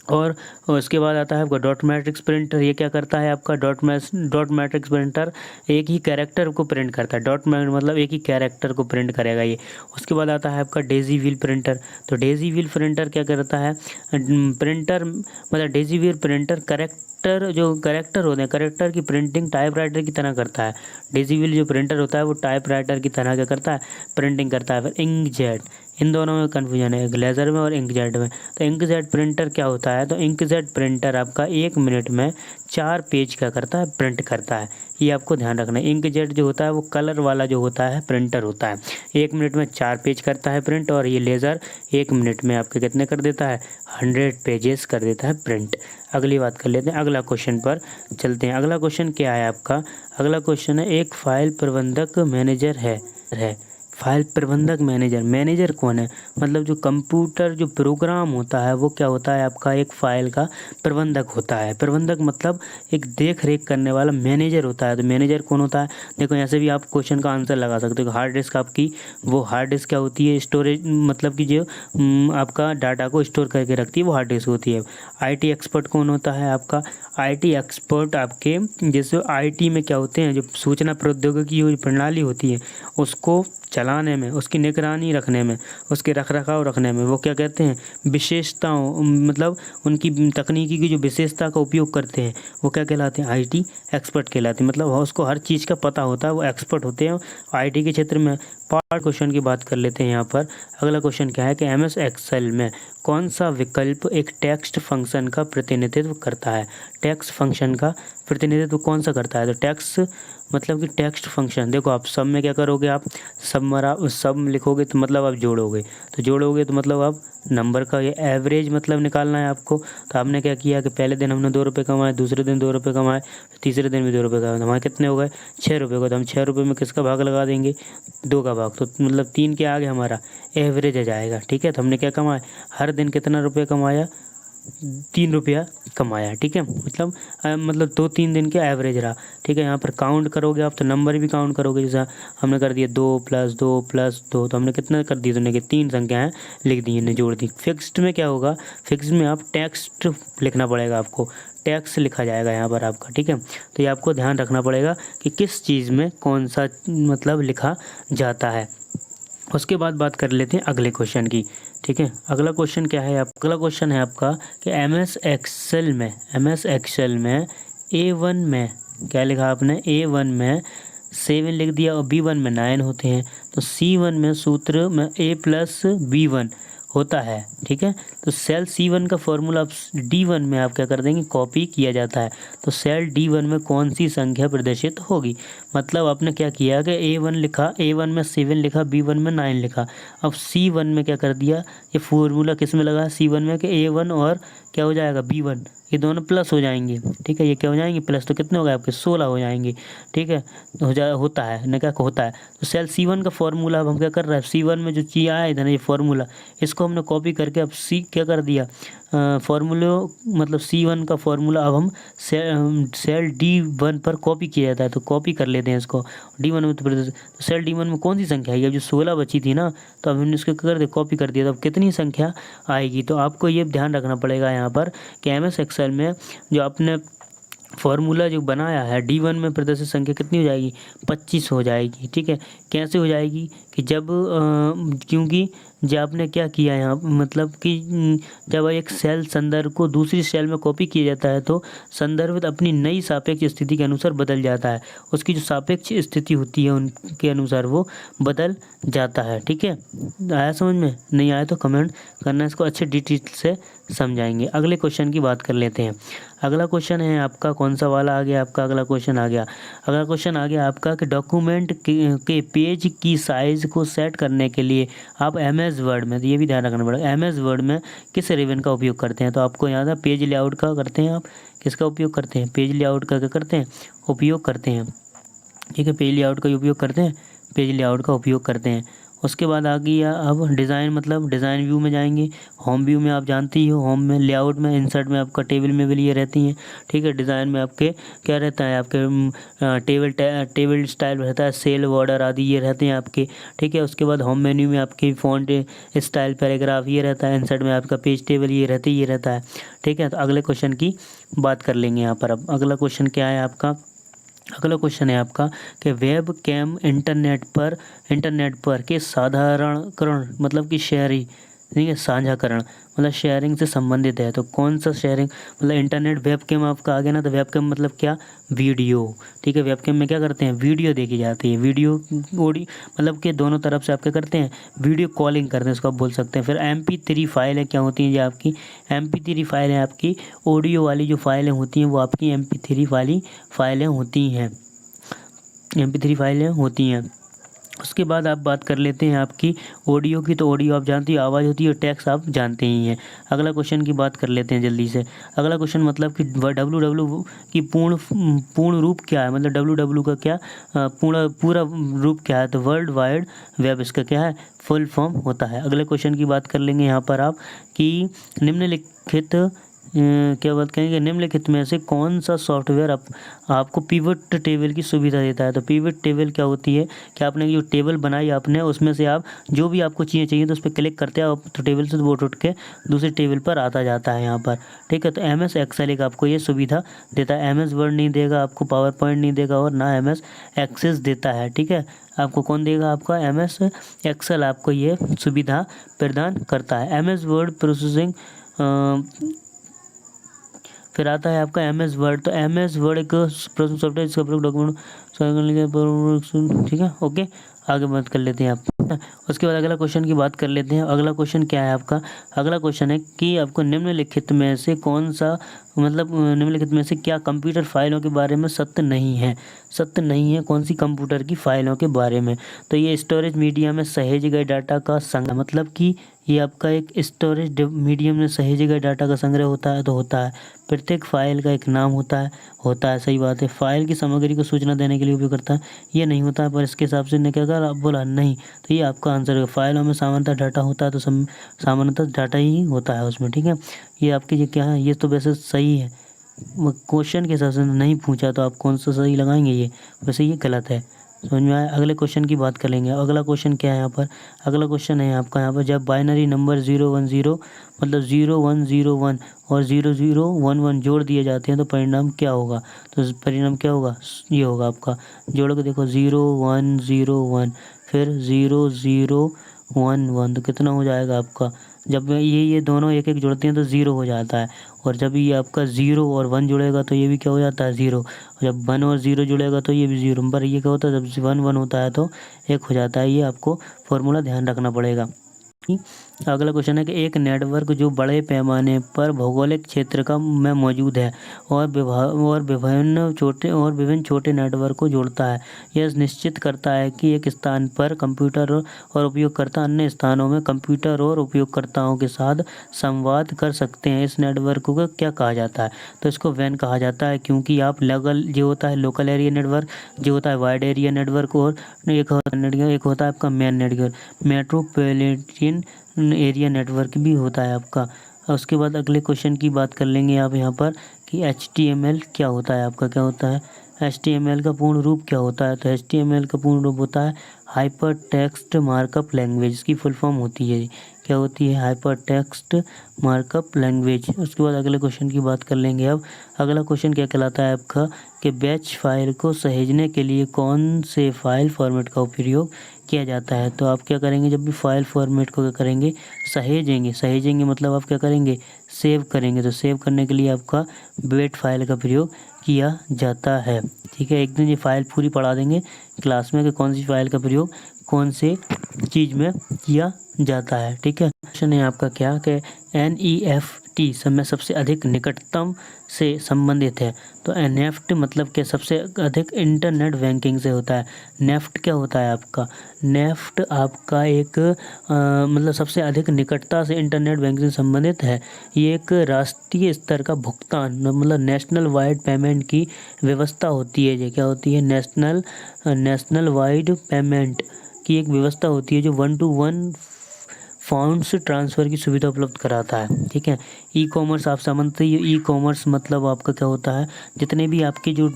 और उसके बाद आता है आपका डॉट मैट्रिक्स प्रिंटर। ये क्या करता है आपका, डॉट मैट्रिक्स प्रिंटर एक ही कैरेक्टर को प्रिंट करता है, मतलब एक ही कैरेक्टर को प्रिंट करेगा ये। उसके बाद आता है आपका डेजी व्हील प्रिंटर। तो डेजी व्हील प्रिंटर क्या करता है, प्रिंटर मतलब डेजी व्हील प्रिंटर जो कैरेक्टर होते हैं, कैरेक्टर की प्रिंटिंग टाइपराइटर की तरह करता है। डेजी व्हील जो प्रिंटर होता है वो टाइपराइटर की तरह क्या करता है, प्रिंटिंग करता है। फिर इंकजेट, इन दोनों में कन्फ्यूजन है, लेज़र में और इंकजेट में। तो इंकजेट प्रिंटर क्या होता है, तो इंकजेट प्रिंटर आपका 1 मिनट में 4 पेज क्या करता है, प्रिंट करता है। ये आपको ध्यान रखना है। इंकजेट जो होता है वो कलर वाला जो होता है प्रिंटर होता है, 1 मिनट में 4 पेज करता है प्रिंट, और ये लेज़र 1 मिनट में आपके कितने कर देता है, 100 पेजेस कर देता है प्रिंट। अगली बात कर लेते हैं, अगला क्वेश्चन पर चलते हैं। अगला क्वेश्चन क्या है आपका, अगला क्वेश्चन है एक फाइल प्रबंधक मैनेजर है। फाइल प्रबंधक मैनेजर कौन है, मतलब जो कंप्यूटर जो प्रोग्राम होता है वो क्या होता है आपका, एक फाइल का प्रबंधक होता है। प्रबंधक मतलब एक देख रेख करने वाला मैनेजर होता है। तो मैनेजर कौन होता है, देखो ऐसे भी आप क्वेश्चन का आंसर लगा सकते हो। हार्ड डिस्क आपकी, वो हार्ड डिस्क क्या होती है, स्टोरेज मतलब कि जो आपका डाटा को स्टोर करके रखती है वो हार्ड डिस्क होती है। IT एक्सपर्ट कौन होता है आपका, IT एक्सपर्ट आपके जैसे IT में क्या होते हैं, जो सूचना प्रौद्योगिकी की प्रणाली होती है उसको चलाने में, उसकी निगरानी रखने में, उसके रखरखाव रखने में, वो क्या कहते हैं, विशेषताओं मतलब उनकी तकनीकी की जो विशेषता का उपयोग करते हैं वो क्या कहलाते हैं, IT एक्सपर्ट कहलाते हैं। मतलब उसको हर चीज़ का पता होता है, वो एक्सपर्ट होते हैं IT के क्षेत्र में। पार्ट क्वेश्चन की बात कर लेते हैं यहाँ पर। अगला क्वेश्चन क्या है कि MS एक्सेल में कौन सा विकल्प एक टेक्स्ट फंक्शन का प्रतिनिधित्व करता है। टेक्स्ट फंक्शन का प्रतिनिधित्व कौन सा करता है, तो टेक्स्ट मतलब कि टेक्स्ट फंक्शन। देखो आप सब में क्या करोगे, आप सब लिखोगे तो मतलब आप जोड़ोगे, तो मतलब आप नंबर का ये एवरेज मतलब निकालना है आपको। तो आपने क्या किया कि पहले दिन हमने 2 रुपये कमाए, दूसरे दिन 2 रुपये कमाए, तीसरे दिन भी 2 रुपये कमाए, हमारे कितने हो गए, 6 रुपये को। तो हम 6 रुपये में किसका भाग लगा देंगे, 2 का भाग, तो मतलब 3 के आगे हमारा एवरेज आ जाएगा, ठीक है। तो हमने क्या कमाया, हर दिन कितना रुपये कमाया, 3 रुपया कमाया, ठीक है। मतलब 2-3 दिन के एवरेज रहा, ठीक है। यहाँ पर काउंट करोगे आप तो नंबर भी काउंट करोगे, जैसा हमने कर दिया 2 + 2 + 2, तो हमने कितना कर दिया, तो 3 संख्याएँ लिख दी, इन्हें जोड़ दी। फिक्स्ड में क्या होगा, फिक्स्ड में आप टेक्स्ट लिखना पड़ेगा आपको, टैक्स लिखा जाएगा यहाँ पर आपका, ठीक है। तो ये आपको ध्यान रखना पड़ेगा कि किस चीज़ में कौन सा मतलब लिखा जाता है। उसके बाद बात कर लेते हैं अगले क्वेश्चन की। ठीक है। अगला क्वेश्चन क्या है अगला क्वेश्चन है आपका कि एमएस एक्सेल में A1 में क्या लिखा आपने, A1 में 7 लिख दिया और B1 में 9 होते हैं, तो C1 में सूत्र में A+B1 होता है। ठीक है, तो सेल C1 का फॉर्मूला आप D1 में आप क्या कर देंगे, कॉपी किया जाता है। तो सेल D1 में कौन सी संख्या प्रदर्शित होगी, मतलब आपने क्या किया कि A1 लिखा, A1 में 7 लिखा, B1 में 9 लिखा। अब C1 में क्या कर दिया, ये फॉर्मूला किस में लगा, C1 में, कि A1 और क्या हो जाएगा B1, ये दोनों प्लस हो जाएंगे। ठीक है, ये क्या हो जाएंगे प्लस, तो कितने हो गए आपके 16 हो जाएंगे। ठीक है, होता है ना, क्या होता है। तो सेल C1 का फॉर्मूला अब हम क्या कर रहे हैं, C1 में जो चीज़ आया इधर ये फॉर्मूला, इसको हमने कॉपी करके अब क्या कर दिया, फॉर्मूले मतलब C1 का फॉर्मूला अब हम सेल D1 पर कॉपी किया जाता है। तो कॉपी कर लेते हैं इसको D1 में। तो सेल D1 में कौन सी संख्या आई, अब जो 16 बची थी ना, तो अब हमने इसको कर दिया, कॉपी कर दिया, तो अब कितनी संख्या आएगी। तो आपको ये ध्यान रखना पड़ेगा यहाँ पर कि MS एक्सेल में जो आपने फॉर्मूला जो बनाया है D1 में प्रदर्शित संख्या कितनी हो जाएगी, 25 हो जाएगी। ठीक है, कैसे हो जाएगी कि जब क्योंकि जब आपने क्या किया यहाँ, मतलब कि जब एक सेल संदर्भ को दूसरी सेल में कॉपी किया जाता है तो संदर्भ अपनी नई सापेक्ष स्थिति के अनुसार बदल जाता है, उसकी जो सापेक्ष स्थिति होती है उनके अनुसार वो बदल जाता है। ठीक है, आया समझ में, नहीं आया तो कमेंट करना, इसको अच्छे डिटेल से समझाएंगे। अगले क्वेश्चन की बात कर लेते हैं। अगला क्वेश्चन है आपका कौन सा वाला आ गया आपका, अगला क्वेश्चन आ गया आपका कि डॉक्यूमेंट के पेज की साइज़ को सेट करने के लिए आप MS वर्ड में, तो ये भी ध्यान रखना पड़ेगा, MS वर्ड में किस रिबन का उपयोग करते हैं। तो आपको याद है पेज लेआउट का करते हैं, आप किसका उपयोग करते हैं, पेज लेआउट का क्या करते हैं, उपयोग करते हैं। ठीक है, पेज लेआउट का उपयोग करते हैं, पेज लेआउट का उपयोग करते हैं। उसके बाद आ गया अब डिज़ाइन, मतलब डिज़ाइन व्यू में जाएंगे। होम व्यू में आप जानते ही हो, होम में, लेआउट में, इंसर्ट में आपका टेबल में भी ये रहती हैं। ठीक है, डिज़ाइन में आपके क्या रहता है, आपके टेबल स्टाइल रहता है, सेल बॉर्डर आदि ये रहते हैं आपके। ठीक है, उसके बाद होम मेन्यू में आपकी फ़ॉन्ट स्टाइल, पैराग्राफ ये रहता है। इंसर्ट में आपका पेज टेबल ये रहता है। ठीक है, तो अगले क्वेश्चन की बात कर लेंगे यहाँ पर। अब अगला क्वेश्चन क्या है आपका, अगला क्वेश्चन है आपका कि वेब कैम इंटरनेट पर के साधारणकरण, मतलब कि शेयरिंग, ठीक है, साझाकरण मतलब शेयरिंग से संबंधित है। तो कौन सा शेयरिंग, मतलब इंटरनेट वेब कैम आपका आ गया ना, तो वेब कैम मतलब क्या, वीडियो। ठीक है, वेब कैम में क्या करते हैं, वीडियो देखी जाती है, वीडियो ऑडियो, मतलब कि दोनों तरफ से आप क्या करते हैं, वीडियो कॉलिंग करते हैं, उसको आप बोल सकते हैं। फिर MP3 फाइलें क्या होती हैं, जो आपकी MP3 फाइलें, आपकी ऑडियो वाली जो फाइलें होती हैं वो आपकी MP3 वाली फाइलें होती हैं, MP3 फाइलें होती हैं। उसके बाद आप बात कर लेते हैं आपकी ऑडियो की। तो ऑडियो आप जानते हो आवाज़ होती है, और टेक्स्ट आप जानते ही हैं। अगला क्वेश्चन की बात कर लेते हैं जल्दी से। अगला क्वेश्चन मतलब कि WW की पूर्ण रूप क्या है, मतलब WW का क्या पूरा रूप क्या है। तो वर्ल्ड वाइड वेब इसका क्या है, फुल फॉर्म होता है। अगले क्वेश्चन की बात कर लेंगे यहाँ पर आप कि निम्नलिखित क्या बात करेंगे, निम्नलिखित में से कौन सा सॉफ्टवेयर आपको पिवट टेबल की सुविधा देता है। तो पिवट टेबल क्या होती है कि आपने जो टेबल बनाई आपने, उसमें से आप जो भी आपको चीज़ें चाहिए तो उस पर क्लिक करते हैं, तो टेबल से वो उठ के दूसरी टेबल पर आता जाता है यहाँ पर। ठीक है, तो MS एक्सेल एक आपको ये सुविधा देता है। MS वर्ड नहीं देगा आपको, पावर पॉइंट नहीं देगा, और ना MS एक्सेस देता है। ठीक है, आपको कौन देगा, आपका MS एक्सेल आपको ये सुविधा प्रदान करता है। MS वर्ड प्रोसेसिंग, फिर आता है आपका MS वर्ड। तो MS वर्ड एक सॉफ्टवेयर जिसका प्रयोग डॉक्यूमेंट, ठीक है, ओके, आगे बात कर लेते हैं आप। उसके बाद अगला क्वेश्चन की बात कर लेते हैं। अगला क्वेश्चन क्या है आपका, अगला क्वेश्चन है कि आपको निम्नलिखित में से कौन सा, मतलब निम्नलिखित में से क्या कंप्यूटर फाइलों के बारे में सत्य नहीं है। कौन सी कंप्यूटर की फाइलों के बारे में। तो ये स्टोरेज मीडिया में सहेजे गए डाटा का संग्रह, मतलब कि ये आपका एक स्टोरेज मीडियम में सहेजे गए डाटा का संग्रह होता है। तो होता है, प्रत्येक फाइल का एक नाम होता है, सही बात है। फाइल की सामग्री को सूचना देने के लिए उपयोग करता है, ये नहीं होता है, पर इसके हिसाब से ने क्या कहा, बोला नहीं। तो ये आपका आंसर है। फाइलों में सामान्यतः डाटा होता है, तो सामान्यतः डाटा ही होता है उसमें। ठीक है, ये आपकी ये क्या है, ये तो वैसे सही है, क्वेश्चन के हिसाब से नहीं पूछा तो आप कौन सा सही लगाएंगे, ये वैसे ये गलत है। समझ में आया। अगले क्वेश्चन की बात कर लेंगे। अगला क्वेश्चन क्या है यहाँ पर, अगला क्वेश्चन है आपका यहाँ पर, जब बाइनरी नंबर 010 मतलब 0101 और 0011 जोड़ दिए जाते हैं तो परिणाम क्या होगा। तो परिणाम क्या होगा, ये होगा आपका, जोड़ के देखो 0101 फिर 0011, तो कितना हो जाएगा आपका जब ये दोनों एक एक जुड़ते हैं तो ज़ीरो हो जाता है, और जब ये आपका ज़ीरो और वन जुड़ेगा तो ये भी क्या हो जाता है, ज़ीरो। जब वन और ज़ीरो जुड़ेगा तो ये भी ज़ीरो, पर ये क्या होता है जब वन वन होता है तो एक हो जाता है। ये आपको फॉर्मूला ध्यान रखना पड़ेगा। अगला क्वेश्चन है कि एक नेटवर्क जो बड़े पैमाने पर भौगोलिक क्षेत्र का में मौजूद है और विभिन्न छोटे नेटवर्क को जोड़ता है, यह निश्चित करता है कि एक स्थान पर कंप्यूटर और उपयोगकर्ता अन्य स्थानों में कंप्यूटर और उपयोगकर्ताओं के साथ संवाद कर सकते हैं। इस नेटवर्क को क्या कहा जाता है? तो इसको वैन कहा जाता है, क्योंकि आप जो होता है लोकल एरिया नेटवर्क, जो होता है वाइड एरिया नेटवर्क, और एक होता है आपका main network, metropolitan area network भी होता है आपका। और उसके बाद अगले क्वेश्चन की बात कर लेंगे आप यहाँ पर कि HTML क्या होता है आपका, क्या होता है HTML का पूर्ण रूप क्या होता है? तो HTML का पूर्ण रूप होता है हाइपर टेक्स्ट मार्कअप लैंग्वेज। इसकी फुल फॉर्म होती है, क्या होती है? Hyper text markup language. उसके बाद अगले क्वेश्चन की बात कर लेंगे अब। अगला क्वेश्चन क्या कहलाता है आपका कि बैच फाइल को सहेजने के लिए कौन से फाइल फॉर्मेट का उपयोग किया जाता है? तो आप क्या करेंगे, जब भी फाइल फॉर्मेट को क्या करेंगे, सहेजेंगे मतलब आप क्या करेंगे, सेव करेंगे। तो सेव करने के लिए आपका बैट फाइल का प्रयोग किया जाता है। ठीक है, एक दिन ये फाइल पूरी पढ़ा देंगे क्लास में कि कौन सी फाइल का प्रयोग कौन से चीज़ में किया जाता है। ठीक है, क्वेश्चन है आपका क्या कि NEFT समय सबसे अधिक निकटतम से संबंधित है। तो NEFT मतलब कि सबसे अधिक इंटरनेट बैंकिंग से होता है। नेफ्ट क्या होता है आपका? नेफ्ट आपका एक मतलब सबसे अधिक निकटता से इंटरनेट बैंकिंग से संबंधित है। ये एक राष्ट्रीय स्तर का भुगतान मतलब नेशनल वाइड पेमेंट की व्यवस्था होती है। ये क्या होती है? नेशनल वाइड पेमेंट की एक व्यवस्था होती है जो 1-to-1 फंड्स ट्रांसफ़र की सुविधा उपलब्ध कराता है। ठीक है, ई-कॉमर्स आप समझते ही, ई-कॉमर्स मतलब आपका क्या होता है, जितने भी आपके जो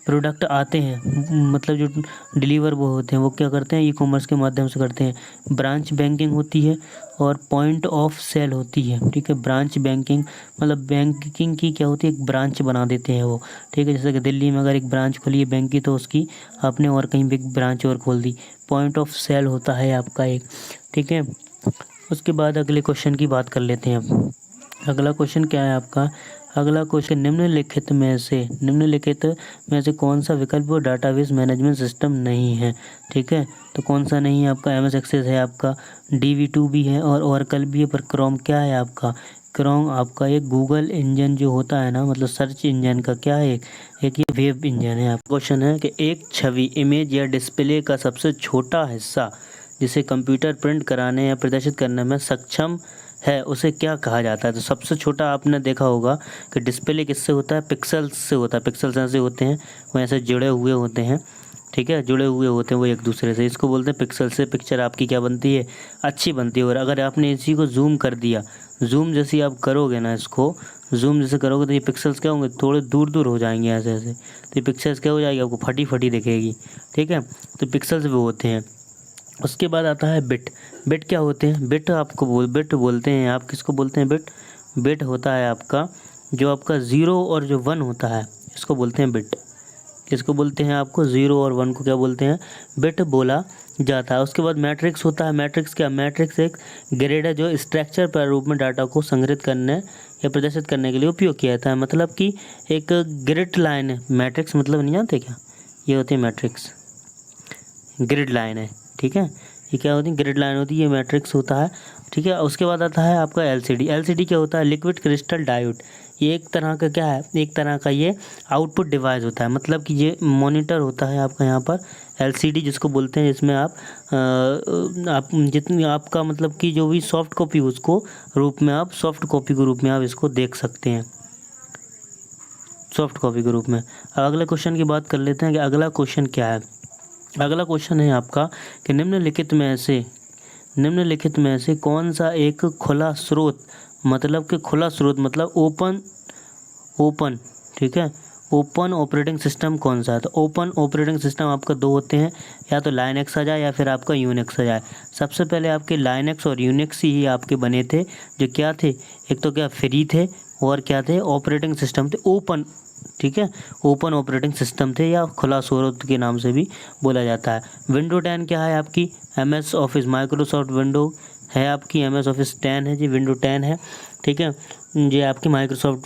प्रोडक्ट आते हैं मतलब जो डिलीवर वो होते हैं वो क्या करते हैं, ई-कॉमर्स के माध्यम से करते हैं। ब्रांच बैंकिंग होती है और पॉइंट ऑफ सेल होती है। ठीक है, ब्रांच बैंकिंग मतलब बैंकिंग की क्या होती है, एक ब्रांच बना देते हैं वो। ठीक है, जैसे कि दिल्ली में अगर एक ब्रांच खोली है बैंक की तो उसकी आपने और कहीं भी एक ब्रांच और खोल दी। पॉइंट ऑफ सेल होता है आपका एक। ठीक है, उसके बाद अगले क्वेश्चन की बात कर लेते हैं अब। अगला क्वेश्चन क्या है आपका? अगला क्वेश्चन निम्नलिखित में से कौन सा विकल्प डाटाबेस मैनेजमेंट सिस्टम नहीं है? ठीक है, तो कौन सा नहीं है आपका? MS एक्सेस है आपका, DB2 भी है और ओरेकल भी है, पर क्रोम क्या है आपका? क्रोम आपका एक गूगल इंजन जो होता है ना, मतलब सर्च इंजन का क्या है, एक ये वेब इंजन है। क्वेश्चन है कि एक छवि, इमेज या डिस्प्ले का सबसे छोटा हिस्सा जिसे कंप्यूटर प्रिंट कराने या प्रदर्शित करने में सक्षम है उसे क्या कहा जाता है? तो सबसे छोटा आपने देखा होगा कि डिस्प्ले किससे होता है, पिक्सल्स से होता है। पिक्सल्स ऐसे होते हैं, वो ऐसे जुड़े हुए होते हैं। ठीक है, जुड़े हुए होते हैं वो एक दूसरे से, इसको बोलते हैं पिक्सल। से पिक्चर आपकी क्या बनती है, अच्छी बनती है। और अगर आपने इसी को जूम कर दिया, जूम जैसे आप करोगे ना, इसको जूम जैसे करोगे तो ये पिक्सल्स क्या होंगे, थोड़े दूर दूर हो जाएंगे ऐसे ऐसे, तो ये पिक्सल्स क्या हो जाएगी, आपको फटी फटी दिखेगी। ठीक है, तो पिक्सल्स वो होते हैं। उसके बाद आता है बिट। बिट क्या होते हैं? बिट बिट बोलते हैं, आप किसको बोलते हैं? बिट होता है आपका जो आपका 0 और जो 1 होता है, इसको बोलते हैं बिट। किसको बोलते हैं? आपको 0 और 1 को क्या बोलते हैं? बिट बोला जाता है। उसके बाद मैट्रिक्स होता है। मैट्रिक्स क्या? मैट्रिक्स एक ग्रेड है जो स्ट्रक्चर प्रारूप में डाटा को संग्रहित करने या प्रदर्शित करने के लिए उपयोग किया जाता है। मतलब कि एक ग्रिड लाइन है मैट्रिक्स, मतलब नहीं जानते क्या? ये होती है मैट्रिक्स, ग्रिड लाइन है। ठीक है, ये क्या होती है? ग्रिड लाइन होती है, ये मैट्रिक्स होता है। ठीक है, उसके बाद आता है आपका LCD। LCD क्या होता है? Liquid crystal diode. ये एक तरह का क्या है, एक तरह का ये आउटपुट डिवाइस होता है। मतलब कि ये मॉनिटर होता है आपका यहाँ पर LCD जिसको बोलते हैं, जिसमें आप जितनी आपका मतलब कि जो भी सॉफ्ट कॉपी उसको रूप में आप सॉफ्ट कॉपी के रूप में आप इसको देख सकते हैं, सॉफ्ट कॉपी के रूप में। अब अगले क्वेश्चन की बात कर लेते हैं कि अगला क्वेश्चन क्या है। अगला क्वेश्चन है आपका कि निम्नलिखित में से कौन सा एक खुला स्रोत, मतलब कि खुला स्रोत मतलब ओपन ठीक है, ओपन ऑपरेटिंग सिस्टम कौन सा है? तो ओपन ऑपरेटिंग सिस्टम आपका दो होते हैं, या तो लाइनक्स आ जाए या फिर आपका यूनिक्स आ जाए। सबसे पहले आपके लाइनक्स और यूनिक्स ही आपके बने थे, जो क्या थे, एक तो क्या फ्री थे और क्या थे, ऑपरेटिंग सिस्टम थे ओपन। ठीक है, ओपन ऑपरेटिंग सिस्टम थे या खुला स्रोत के नाम से भी बोला जाता है। विंडो 10 क्या है आपकी? MS ऑफिस, माइक्रोसॉफ्ट विंडो है आपकी MS ऑफिस 10 है जी, विंडो 10 है, ठीक है। ये आपकी माइक्रोसॉफ्ट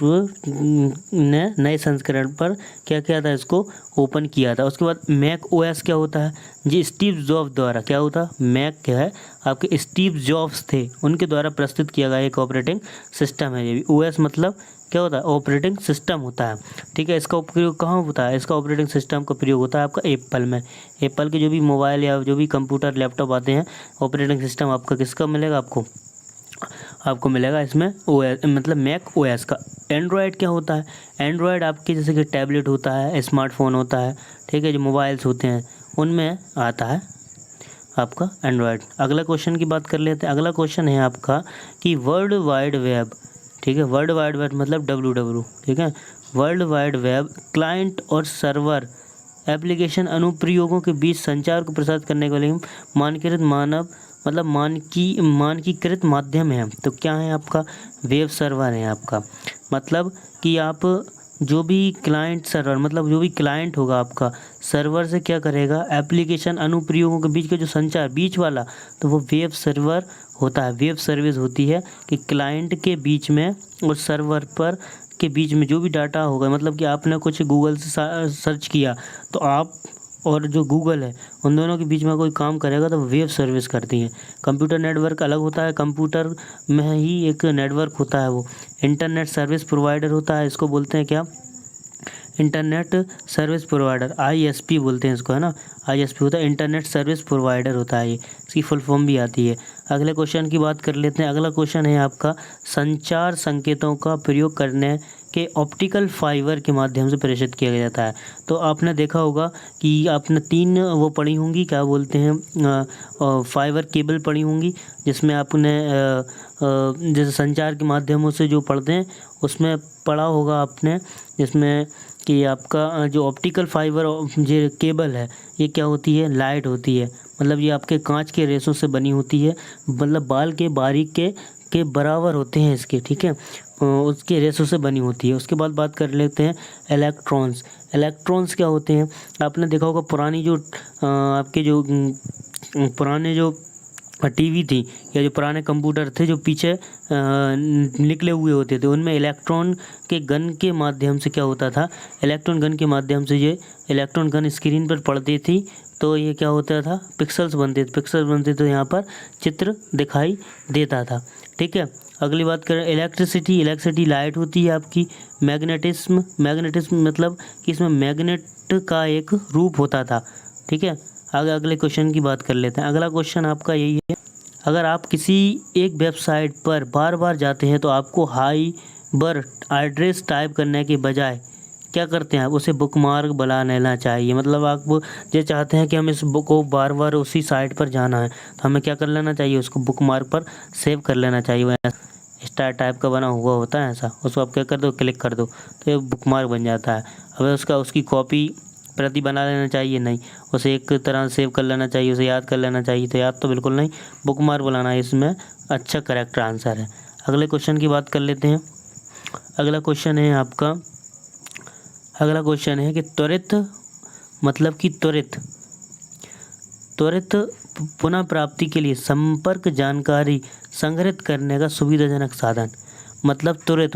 ने नए संस्करण पर क्या किया था, इसको ओपन किया था। उसके बाद मैक OS क्या होता है जी, स्टीव जॉब्स द्वारा क्या होता, मैक क्या है आपके स्टीव जॉब्स थे, उनके द्वारा प्रस्तुत किया गया एक ऑपरेटिंग सिस्टम है। ये भी OS मतलब क्या होता है, ऑपरेटिंग सिस्टम होता है, ठीक है। इसका उपयोग कहाँ होता है, इसका ऑपरेटिंग सिस्टम का प्रयोग होता है आपका एप्पल में। एप्पल के जो भी मोबाइल या जो भी कंप्यूटर लैपटॉप आते हैं, ऑपरेटिंग सिस्टम आपका किसका मिलेगा, आपको मिलेगा इसमें OS मतलब मैक OS का। एंड्रॉयड क्या होता है, एंड्रॉयड आपके जैसे कि टैबलेट होता है, स्मार्टफोन होता है, ठीक है, जो मोबाइल्स होते हैं उनमें आता है आपका एंड्रॉयड। अगला क्वेश्चन की बात कर लेते हैं। अगला क्वेश्चन है आपका कि वर्ल्ड वाइड वेब, ठीक है, वर्ल्ड वाइड वेब मतलब WWW, ठीक है। वर्ल्ड वाइड वेब क्लाइंट और सर्वर एप्लीकेशन अनुप्रयोगों के बीच संचार को प्रसारित करने के लिए मानकीकृत मानव मतलब मानकीकृत माध्यम है। तो क्या है आपका, वेब सर्वर है आपका। मतलब कि आप जो भी क्लाइंट सर्वर मतलब जो भी क्लाइंट होगा आपका सर्वर से क्या करेगा, एप्लीकेशन अनुप्रयोगों के बीच का जो संचार बीच वाला, तो वो वेब सर्वर होता है। वेब सर्विस होती है कि क्लाइंट के बीच में और सर्वर पर के बीच में जो भी डाटा होगा, मतलब कि आपने कुछ गूगल से सर्च किया तो आप और जो गूगल है उन दोनों के बीच में कोई काम करेगा तो वेब सर्विस करती है। कंप्यूटर नेटवर्क अलग होता है, कंप्यूटर में ही एक नेटवर्क होता है, वो इंटरनेट सर्विस प्रोवाइडर होता है। इसको बोलते हैं क्या, इंटरनेट सर्विस प्रोवाइडर, ISP बोलते हैं इसको, है ना। ISP होता है इंटरनेट सर्विस प्रोवाइडर होता है, ये इसकी फुल फॉर्म भी आती है। अगले क्वेश्चन की बात कर लेते हैं। अगला क्वेश्चन है आपका संचार संकेतों का प्रयोग करने के ऑप्टिकल फाइबर के माध्यम से प्रेषित किया जाता है। तो आपने देखा होगा कि आपने 3 वो पढ़ी होंगी, क्या बोलते हैं, फाइबर केबल पढ़ी होंगी, जिसमें आपने जैसे संचार के माध्यमों से जो पढ़ते हैं उसमें पढ़ा होगा आपने, जिसमें कि आपका जो ऑप्टिकल फाइबर जो केबल है ये क्या होती है, लाइट होती है। मतलब ये आपके कांच के रेशों से बनी होती है, मतलब बाल के बारीक के बराबर होते हैं इसके, ठीक है, उसके रेशों से बनी होती है। उसके बाद बात कर लेते हैं इलेक्ट्रॉन्स। इलेक्ट्रॉन्स क्या होते हैं, आपने देखा होगा पुरानी जो आपके जो पुराने जो टीवी थी या जो पुराने कंप्यूटर थे जो पीछे निकले हुए होते थे, उनमें इलेक्ट्रॉन के गन के माध्यम से क्या होता था, इलेक्ट्रॉन गन के माध्यम से ये इलेक्ट्रॉन गन स्क्रीन पर पड़ती थी तो ये क्या होता था, पिक्सेल्स बनते तो यहाँ पर चित्र दिखाई देता था, ठीक है। अगली बात करें इलेक्ट्रिसिटी लाइट होती है आपकी। मैग्नेटिज्म मतलब कि इसमें मैग्नेट का एक रूप होता था, ठीक है। अगले क्वेश्चन की बात कर लेते हैं। अगला क्वेश्चन आपका यही है, अगर आप किसी एक वेबसाइट पर बार बार जाते हैं तो आपको हाइबर एड्रेस टाइप करने के बजाय क्या करते हैं, आप उसे बुकमार्क बना लेना चाहिए। मतलब आप ये चाहते हैं कि हम इस बुक को बार बार उसी साइट पर जाना है तो हमें क्या कर लेना चाहिए, उसको बुकमार्क पर सेव कर लेना चाहिए। स्टार टाइप का बना हुआ होता है ऐसा, उसको आप क्या कर दो, क्लिक कर दो तो ये बुकमार्क बन जाता है। अब उसकी कॉपी प्रति बना लेना चाहिए, नहीं, उसे एक तरह सेव कर लेना चाहिए, उसे याद कर लेना चाहिए। तो याद तो बिल्कुल नहीं, बुकमार्क बनाना इसमें अच्छा करेक्ट आंसर है। अगले क्वेश्चन की बात कर लेते हैं। अगला क्वेश्चन है कि त्वरित मतलब कि त्वरित पुनः प्राप्ति के लिए संपर्क जानकारी संग्रहित करने का सुविधाजनक साधन। मतलब त्वरित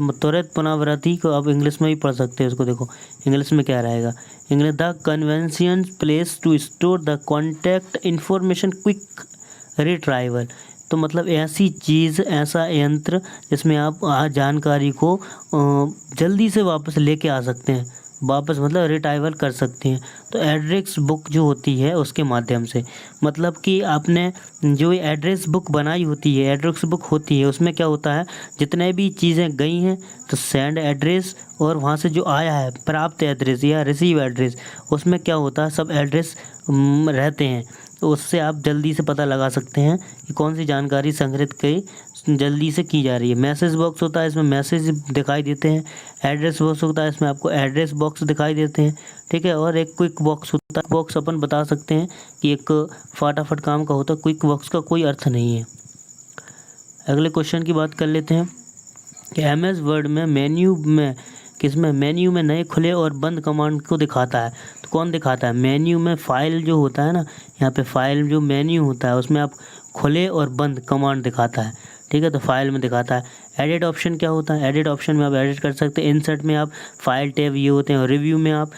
पुनरावृत्ति को आप इंग्लिश में भी पढ़ सकते हैं। उसको देखो इंग्लिश में क्या रहेगा, English the convenient place to store the contact information quick retrieval. तो मतलब ऐसी चीज़, ऐसा यंत्र जिसमें आप जानकारी को जल्दी से वापस लेके आ सकते हैं, वापस मतलब रिट्राइवल कर सकते हैं। तो एड्रेस बुक जो होती है उसके माध्यम से, मतलब कि आपने जो एड्रेस बुक बनाई होती है, एड्रेस बुक होती है उसमें क्या होता है, जितने भी चीज़ें गई हैं तो सेंड एड्रेस और वहाँ से जो आया है प्राप्त एड्रेस या रिसीव एड्रेस, उसमें क्या होता है सब एड्रेस रहते हैं। तो उससे आप जल्दी से पता लगा सकते हैं कि कौन सी जानकारी संग्रहित जल्दी से की जा रही है। मैसेज बॉक्स होता है, इसमें मैसेज दिखाई देते हैं। एड्रेस बॉक्स होता है, इसमें आपको एड्रेस बॉक्स दिखाई देते हैं, ठीक है। और एक क्विक बॉक्स होता है, बॉक्स अपन बता सकते हैं कि एक फटाफट काम का होता है, क्विक बॉक्स का कोई अर्थ नहीं है। अगले क्वेश्चन की बात कर लेते हैं कि MS वर्ड में मेन्यू में नए खुले और बंद कमांड को दिखाता है। तो कौन दिखाता है, मेन्यू में फाइल जो होता है ना, यहाँ पे फाइल जो मेन्यू होता है उसमें आप खुले और बंद कमांड दिखाता है, ठीक है, तो फाइल में दिखाता है। एडिट ऑप्शन क्या होता है, एडिट ऑप्शन में आप एडिट कर सकते हैं। इंसर्ट में आप फाइल टैब ये होते हैं, और रिव्यू में आप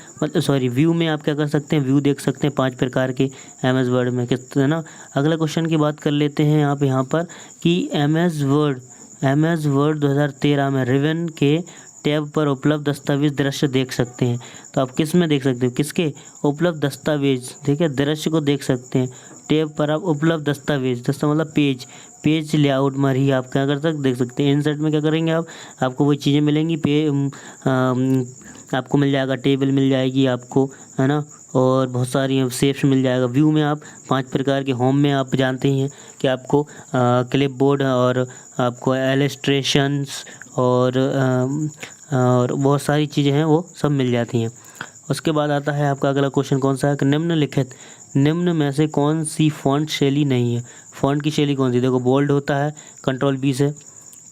व्यू में आप क्या कर सकते हैं, व्यू देख सकते हैं 5 प्रकार के एमएस वर्ड में, किस है ना। अगला क्वेश्चन की बात कर लेते हैं आप यहाँ पर कि एमएस वर्ड 2013 में रिवन के टैब पर उपलब्ध दस्तावेज दृश्य देख सकते हैं। तो आप किस में देख सकते हो, किसके उपलब्ध दस्तावेज, ठीक है, दृश्य को देख सकते हैं। टैब पर आप उपलब्ध दस्तावेज, मतलब पेज लेआउट में ही आप क्या कर सकते देख सकते हैं। इंसर्ट में क्या करेंगे आप, आपको वही चीज़ें मिलेंगी, आपको मिल जाएगा, टेबल मिल जाएगी आपको, है ना, और बहुत सारी शेप्स मिल जाएगा। व्यू में आप 5 प्रकार के, होम में आप जानते ही हैं कि आपको क्लिपबोर्ड और आपको इलस्ट्रेशंस और बहुत सारी चीज़ें हैं वो सब मिल जाती हैं। उसके बाद आता है आपका अगला क्वेश्चन कौन सा है कि निम्न में से कौन सी फ़ॉन्ट शैली नहीं है। फ़ॉन्ट की शैली कौन सी, देखो बोल्ड होता है कंट्रोल+B से,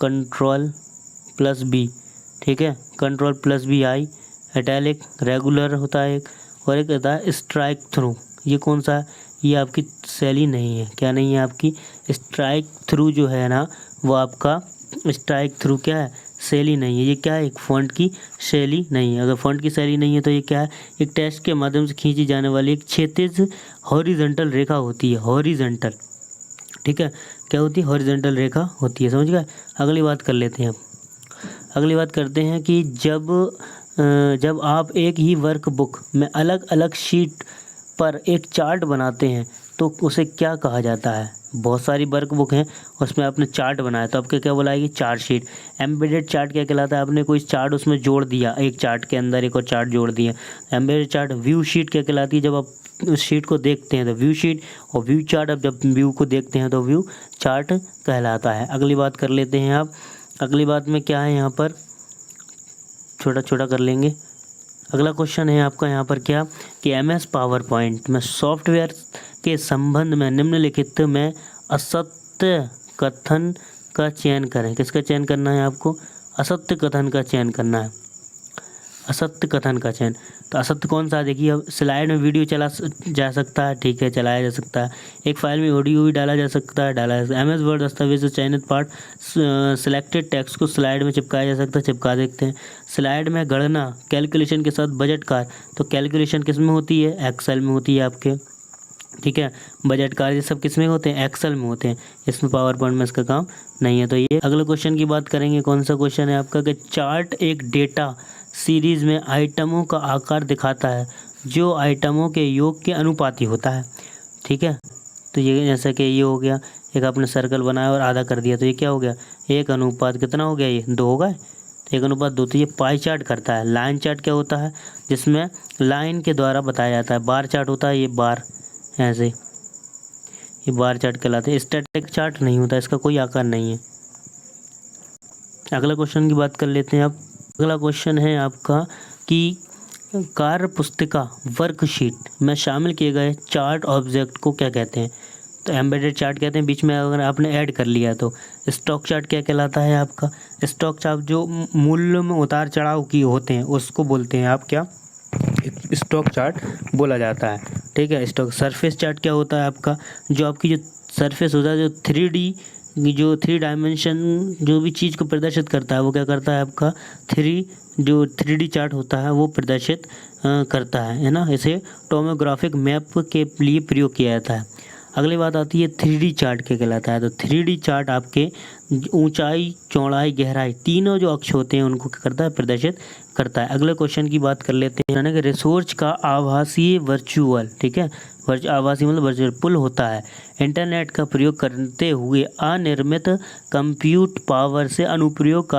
कंट्रोल+B, ठीक है, कंट्रोल+B आई, इटैलिक रेगुलर होता है एक, और एक होता है स्ट्राइक थ्रू। ये कौन सा है, ये आपकी शैली नहीं है, क्या नहीं है आपकी, स्ट्राइक थ्रू जो है ना वो आपका स्ट्राइक थ्रू क्या है, शैली नहीं है। ये क्या है, एक फ़ॉन्ट की शैली नहीं है। अगर फ़ॉन्ट की शैली नहीं है तो ये क्या है, एक टेक्स्ट के माध्यम से खींची जाने वाली एक क्षैतिज हॉरिजॉन्टल रेखा होती है, हॉरिजॉन्टल, ठीक है, क्या होती है, हॉरिजॉन्टल रेखा होती है, समझ गए। अगली बात कर लेते हैं, अगली बात करते हैं कि जब आप एक ही वर्कबुक में अलग अलग शीट पर एक चार्ट बनाते हैं तो उसे क्या कहा जाता है। बहुत सारी वर्कबुक हैं, उसमें आपने चार्ट बनाया तो आपके क्या बुलाएगी, चार्ट शीट। एम्बेडेड चार्ट क्या कहलाता है, आपने कोई चार्ट उसमें जोड़ दिया, एक चार्ट के अंदर एक और चार्ट जोड़ दिया, एम्बेडेड चार्ट। व्यू शीट क्या कहलाती है, जब आप उस शीट को देखते हैं तो व्यू शीट, और व्यू चार्ट, अब जब व्यू को देखते हैं तो व्यू चार्ट कहलाता है। अगली बात कर लेते हैं आप, अगली बात में क्या है यहाँ पर, छोटा छोटा कर लेंगे। अगला क्वेश्चन है आपका यहाँ पर क्या कि एमएस पावर पॉइंट में सॉफ्टवेयर के संबंध में निम्नलिखित में असत्य कथन का चयन करें। किसका चयन करना है आपको, असत्य कथन का चयन करना है, असत्य कथन का चयन। तो असत्य कौन सा, देखिए अब स्लाइड में वीडियो चला जा सकता है, ठीक है, चलाया जा सकता है। एक फाइल में ऑडियो भी डाला जा सकता है, डाला जा सकता है। एमएस वर्ड दस्तावेज चयनित पार्ट सिलेक्टेड टेक्स्ट को स्लाइड में चिपकाया जा सकता है, चिपका देखते हैं। स्लाइड में गणना कैलकुलेशन के साथ बजट कार्य, तो कैलकुलेशन किस में होती है, एक्सेल में होती है आपके, ठीक है। बजट कार्य ये सब किस में होते हैं, एक्सेल में होते हैं, इसमें पावर पॉइंट में इसका काम नहीं है। तो ये अगले क्वेश्चन की बात करेंगे, कौन सा क्वेश्चन है आपका कि चार्ट एक डेटा सीरीज़ में आइटमों का आकार दिखाता है जो आइटमों के योग के अनुपाती होता है, ठीक है। तो ये जैसा कि ये हो गया, एक आपने सर्कल बनाया और आधा कर दिया, तो ये क्या हो गया, 1 अनुपात कितना हो गया, ये 2 हो गए, 1 अनुपात 2। तो ये पाई चार्ट करता है। लाइन चार्ट क्या होता है, जिसमें लाइन के द्वारा बताया जाता है। बार चार्ट होता है, ये बार ऐसे, ये बार चार्ट कहलाते हैं। स्टैटिक चार्ट नहीं होता, इसका कोई आकार नहीं है। अगला क्वेश्चन की बात कर लेते हैं आप, अगला क्वेश्चन है आपका कि कार्य पुस्तिका वर्कशीट में शामिल किए गए चार्ट ऑब्जेक्ट को क्या कहते हैं। तो एम्बेडेड चार्ट कहते हैं, बीच में अगर आपने ऐड कर लिया तो। स्टॉक चार्ट क्या कहलाता है आपका, स्टॉक चार्ट जो मूल्य में उतार चढ़ाव की होते हैं उसको बोलते हैं आप क्या, स्टॉक चार्ट बोला जाता है, ठीक है। स्टॉक सरफेस चार्ट क्या होता है आपका, जो आपकी जो सरफेस होता है, जो 3 डायमेंशन जो भी चीज़ को प्रदर्शित करता है वो क्या करता है आपका, 3D चार्ट होता है वो प्रदर्शित करता है ना। इसे टोमोग्राफिक मैप के लिए प्रयोग किया जाता है। अगली बात आती है 3D चार्ट क्या कहलाता है। तो 3D चार्ट आपके ऊंचाई, चौड़ाई, गहराई, तीनों जो अक्ष होते हैं उनको क्या करता है, प्रदर्शित करता है। अगले क्वेश्चन की बात कर लेते हैं, यानी कि रिसोर्स का आभासीय वर्चुअल, ठीक है, आभासी मतलब वर्चुअल पुल होता है। इंटरनेट का प्रयोग करते हुए अनिर्मित कंप्यूट पावर से अनुप्रयोग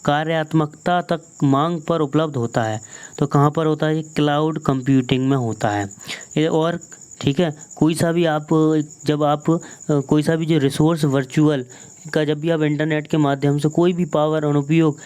कार्यात्मकता तक मांग पर उपलब्ध होता है। तो कहाँ पर होता है, ये क्लाउड कंप्यूटिंग में होता है ये। और ठीक है, कोई सा भी आप जब आप कोई सा भी जो रिसोर्स वर्चुअल का जब भी आप इंटरनेट के माध्यम से कोई भी पावर अनुपयोग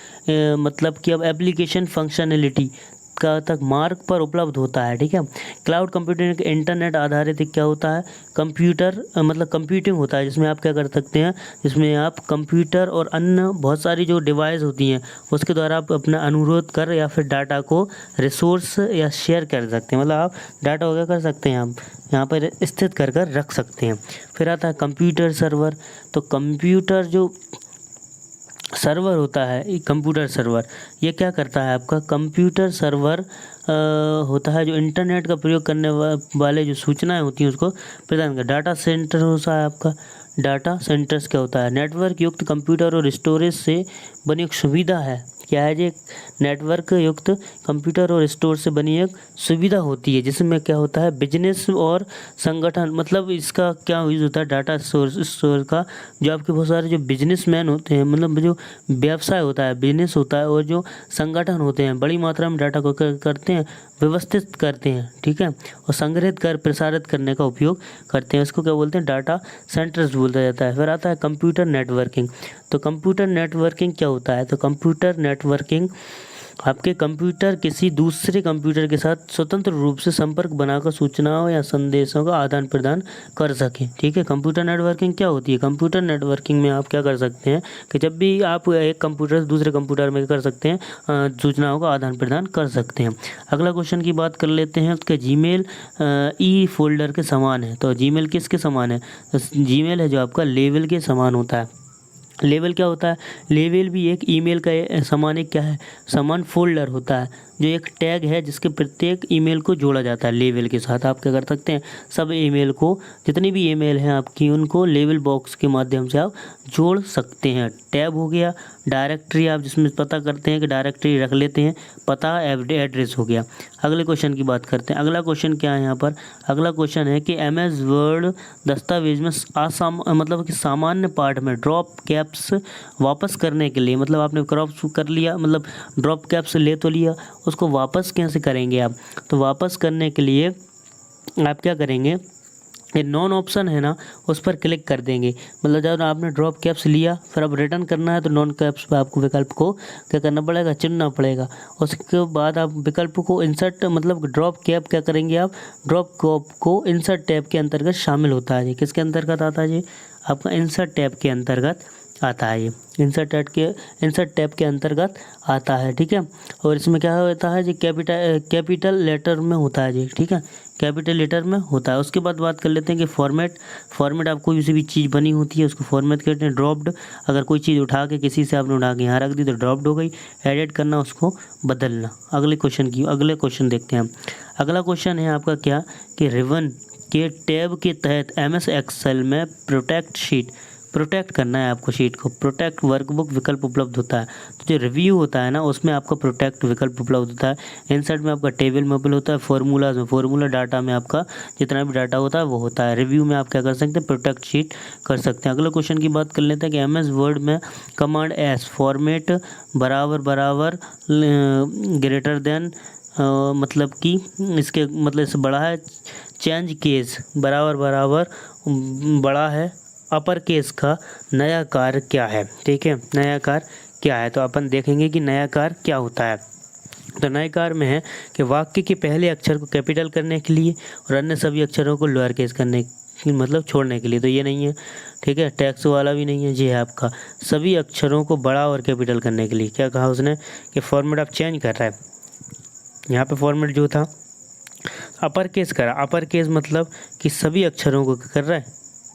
मतलब कि अब एप्लीकेशन फंक्शनलिटी का तक मार्ग पर उपलब्ध होता है, ठीक है। क्लाउड कंप्यूटिंग इंटरनेट आधारित क्या होता है, कंप्यूटर मतलब कंप्यूटिंग होता है, जिसमें आप क्या कर सकते हैं, जिसमें आप कंप्यूटर और अन्य बहुत सारी जो डिवाइस होती हैं उसके द्वारा आप अपना अनुरोध कर या फिर डाटा को रिसोर्स या शेयर कर सकते हैं। मतलब आप डाटा वगैरह कर सकते हैं, आप यहाँ पर स्थित कर कर रख सकते हैं। फिर आता है कंप्यूटर सर्वर। तो कंप्यूटर जो सर्वर होता है, कंप्यूटर सर्वर, ये क्या करता है, आपका कंप्यूटर सर्वर होता है जो इंटरनेट का प्रयोग करने वाले जो सूचनाएं होती हैं उसको प्रदान कर। डाटा सेंटर होता है आपका, डाटा सेंटर्स क्या होता है, नेटवर्क युक्त कंप्यूटर और स्टोरेज से बनी एक सुविधा है। क्या है जी, नेटवर्क युक्त कंप्यूटर और स्टोर से बनी एक सुविधा होती है, जिसमें क्या होता है बिजनेस और संगठन, मतलब इसका क्या यूज़ होता है, डाटा स्टोर का जो आपके बहुत सारे जो बिजनेसमैन होते हैं, मतलब जो व्यवसाय होता है, बिजनेस होता है, और जो संगठन होते हैं बड़ी मात्रा में डाटा को करते हैं, व्यवस्थित करते हैं, ठीक है, और संग्रहित कर प्रसारित करने का उपयोग करते हैं। इसको क्या बोलते हैं, डाटा सेंटर्स बोला जाता है। फिर आता है कंप्यूटर नेटवर्किंग। तो कंप्यूटर नेटवर्किंग क्या होता है, तो कंप्यूटर नेटवर्किंग आपके कंप्यूटर किसी दूसरे कंप्यूटर के साथ स्वतंत्र रूप से संपर्क बनाकर सूचनाओं या संदेशों का आदान प्रदान कर सकें, ठीक है। कंप्यूटर नेटवर्किंग क्या होती है, कंप्यूटर नेटवर्किंग में आप क्या कर सकते हैं कि जब भी आप एक कंप्यूटर से दूसरे कंप्यूटर में कर सकते हैं, सूचनाओं का आदान प्रदान कर सकते हैं। अगला क्वेश्चन की बात कर लेते हैं कि जीमेल ई फोल्डर के समान है। तो जीमेल किसके समान है, तो जीमेल है जो आपका लेवल के समान होता है। लेवल क्या होता है, लेवल भी एक ईमेल का समान एक क्या है, समान फोल्डर होता है, जो एक टैग है जिसके प्रत्येक ईमेल को जोड़ा जाता है लेवल के साथ। आप क्या कर सकते हैं, सब ईमेल को, जितनी भी ईमेल हैं आपकी, उनको लेवल बॉक्स के माध्यम से आप जोड़ सकते हैं। टैब हो गया, डायरेक्टरी आप जिसमें पता करते हैं कि डायरेक्टरी रख लेते हैं, पता एड्रेस हो गया। अगले क्वेश्चन की बात करते हैं। अगला क्वेश्चन क्या है यहाँ पर, अगला क्वेश्चन है कि MS वर्ड दस्तावेज में मतलब कि सामान्य पार्ट में ड्रॉप कैप्स वापस करने के लिए, मतलब आपने क्रॉप कर लिया, मतलब ड्रॉप कैप्स ले तो लिया, उसको वापस कैसे करेंगे आप, तो वापस करने के लिए आप क्या करेंगे, ये नॉन ऑप्शन है ना, उस पर क्लिक कर देंगे। मतलब जब आपने ड्रॉप कैप्स लिया, फिर अब रिटर्न करना है, तो नॉन कैप्स पर आपको विकल्प को क्या करना पड़ेगा, चुनना पड़ेगा। उसके बाद आप विकल्प को इंसर्ट, मतलब ड्रॉप कैप क्या करेंगे आप, ड्रॉप कैप को इंसर्ट टैब के अंतर्गत शामिल होता है। ये किसके अंतर्गत आता है, ये आपका इंसर्ट टैब के अंतर्गत आता है, ये इंसर्ट टैब के अंतर्गत आता है, ठीक है। और इसमें क्या होता है जी, कैपिटल लेटर में होता है जी, ठीक है, कैपिटल लेटर में होता है। उसके बाद बात कर लेते हैं कि फॉर्मेट आप कोई भी चीज़ बनी होती है उसको फॉर्मेट करते हैं। ड्रॉप्ड, अगर कोई चीज़ उठा के किसी से आपने उठा के यहाँ रख दी तो ड्रॉप्ड हो गई। एडिट करना, उसको बदलना। अगले क्वेश्चन देखते हैं हम। अगला क्वेश्चन है आपका क्या, कि रिबन के टैब के तहत MS एक्सेल में प्रोटेक्ट करना है आपको शीट को, प्रोटेक्ट वर्कबुक विकल्प उपलब्ध होता है। तो जो रिव्यू होता है ना, उसमें आपका प्रोटेक्ट विकल्प उपलब्ध होता है। इंसर्ट में आपका टेबल मेपल होता है। फॉर्मूला डाटा में आपका जितना भी डाटा होता है वो होता है। रिव्यू में आप क्या कर सकते हैं, प्रोटेक्ट शीट कर सकते हैं। अगले क्वेश्चन की बात कर लेते हैं कि MS वर्ड में कमांड S फॉर्मेट बराबर ग्रेटर देन, मतलब कि इसके मतलब इससे बड़ा है, चेंज केस बराबर बड़ा है, अपर केस का नया कार्य क्या है, ठीक है, नया कार्य क्या है। तो अपन देखेंगे कि नया कार्य क्या होता है। तो नए कार्य में है कि वाक्य के पहले अक्षर को कैपिटल करने के लिए और अन्य सभी अक्षरों को लोअर केस करने मतलब छोड़ने के लिए। तो ये नहीं है, ठीक है, टैक्स वाला भी नहीं है, ये है आपका सभी अक्षरों को बड़ा और कैपिटल करने के लिए। क्या कहा उसने कि फॉर्मेट आप चेंज कर रहा है। यहाँ पे फॉर्मेट जो था अपर केस करा, अपर केस मतलब कि सभी अक्षरों को कर रहा है,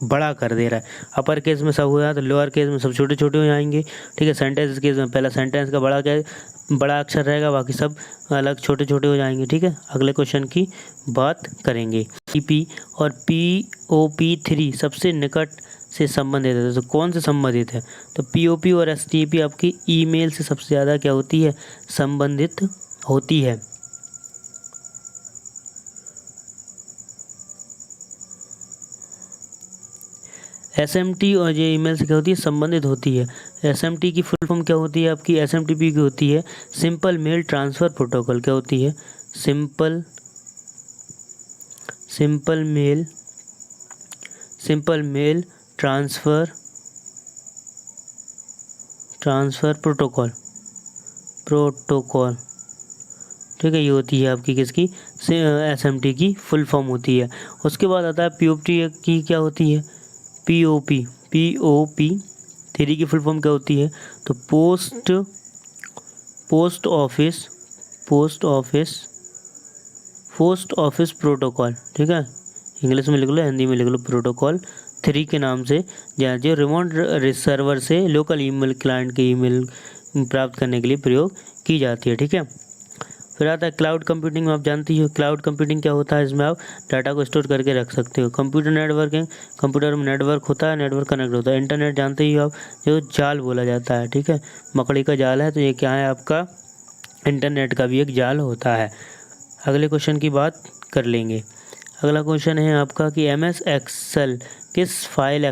बड़ा कर दे रहा है। अपर केस में सब हुआ तो लोअर केस में सब छोटे छोटे हो जाएंगे, ठीक है। सेंटेंस केस में पहला सेंटेंस का बड़ा अक्षर रहेगा, बाकी सब अलग छोटे छोटे हो जाएंगे, ठीक है। अगले क्वेश्चन की बात करेंगे। PP और POP3 सबसे निकट से संबंधित है, तो कौन से संबंधित है, तो POP और STP आपकी ईमेल से सबसे ज़्यादा क्या होती है, संबंधित होती है। SMT और ये ईमेल से क्या होती है, संबंधित होती है। SMT की फुल फॉर्म क्या होती है आपकी, SMTP की होती है सिंपल मेल ट्रांसफ़र प्रोटोकॉल। क्या होती है, सिंपल मेल ट्रांसफ़र प्रोटोकॉल, ठीक है, ये होती है आपकी किसकी, SMT की फुल फॉर्म होती है। उसके बाद आता है POP की क्या होती है, POP 3 की फुल फॉर्म क्या होती है, तो पोस्ट ऑफिस प्रोटोकॉल। ठीक है, इंग्लिश में लिख लो, हिंदी में लिख लो, प्रोटोकॉल 3 के नाम से, जहाँ जो रिमोट सर्वर से लोकल ईमेल क्लाइंट के ईमेल प्राप्त करने के लिए प्रयोग की जाती है। ठीक है, फिर आता है क्लाउड कंप्यूटिंग में, आप जानती हो क्लाउड कंप्यूटिंग क्या होता है, इसमें आप डाटा को स्टोर करके रख सकते हो। कंप्यूटर नेटवर्किंग, कंप्यूटर में नेटवर्क होता है, नेटवर्क कनेक्ट होता है। इंटरनेट जानते ही हो आप, जो जाल बोला जाता है। ठीक है, मकड़ी का जाल है, तो ये क्या है आपका, इंटरनेट का भी एक जाल होता है। अगले क्वेश्चन की बात कर लेंगे। अगला क्वेश्चन है आपका कि MS एक्सेल किस फाइल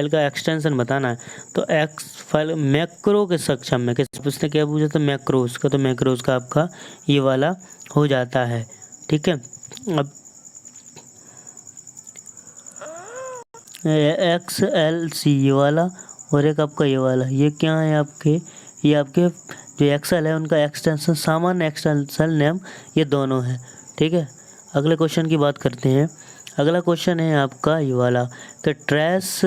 का एक्सटेंशन बताना है, तो एक्स फाइल मैक्रो के सक्षम में, किस उसने क्या पूछा, तो मैक्रोस का, तो मैक्रोस का आपका ये वाला हो जाता है। ठीक है, अब XLC ये वाला, और एक आपका ये वाला, ये क्या है आपके, ये आपके जो एक्सेल है उनका एक्सटेंशन, सामान्य एक्सटेंशन नेम, ये दोनों है। ठीक है, अगले क्वेश्चन की बात करते हैं। अगला क्वेश्चन है आपका ये वाला कि ट्रेस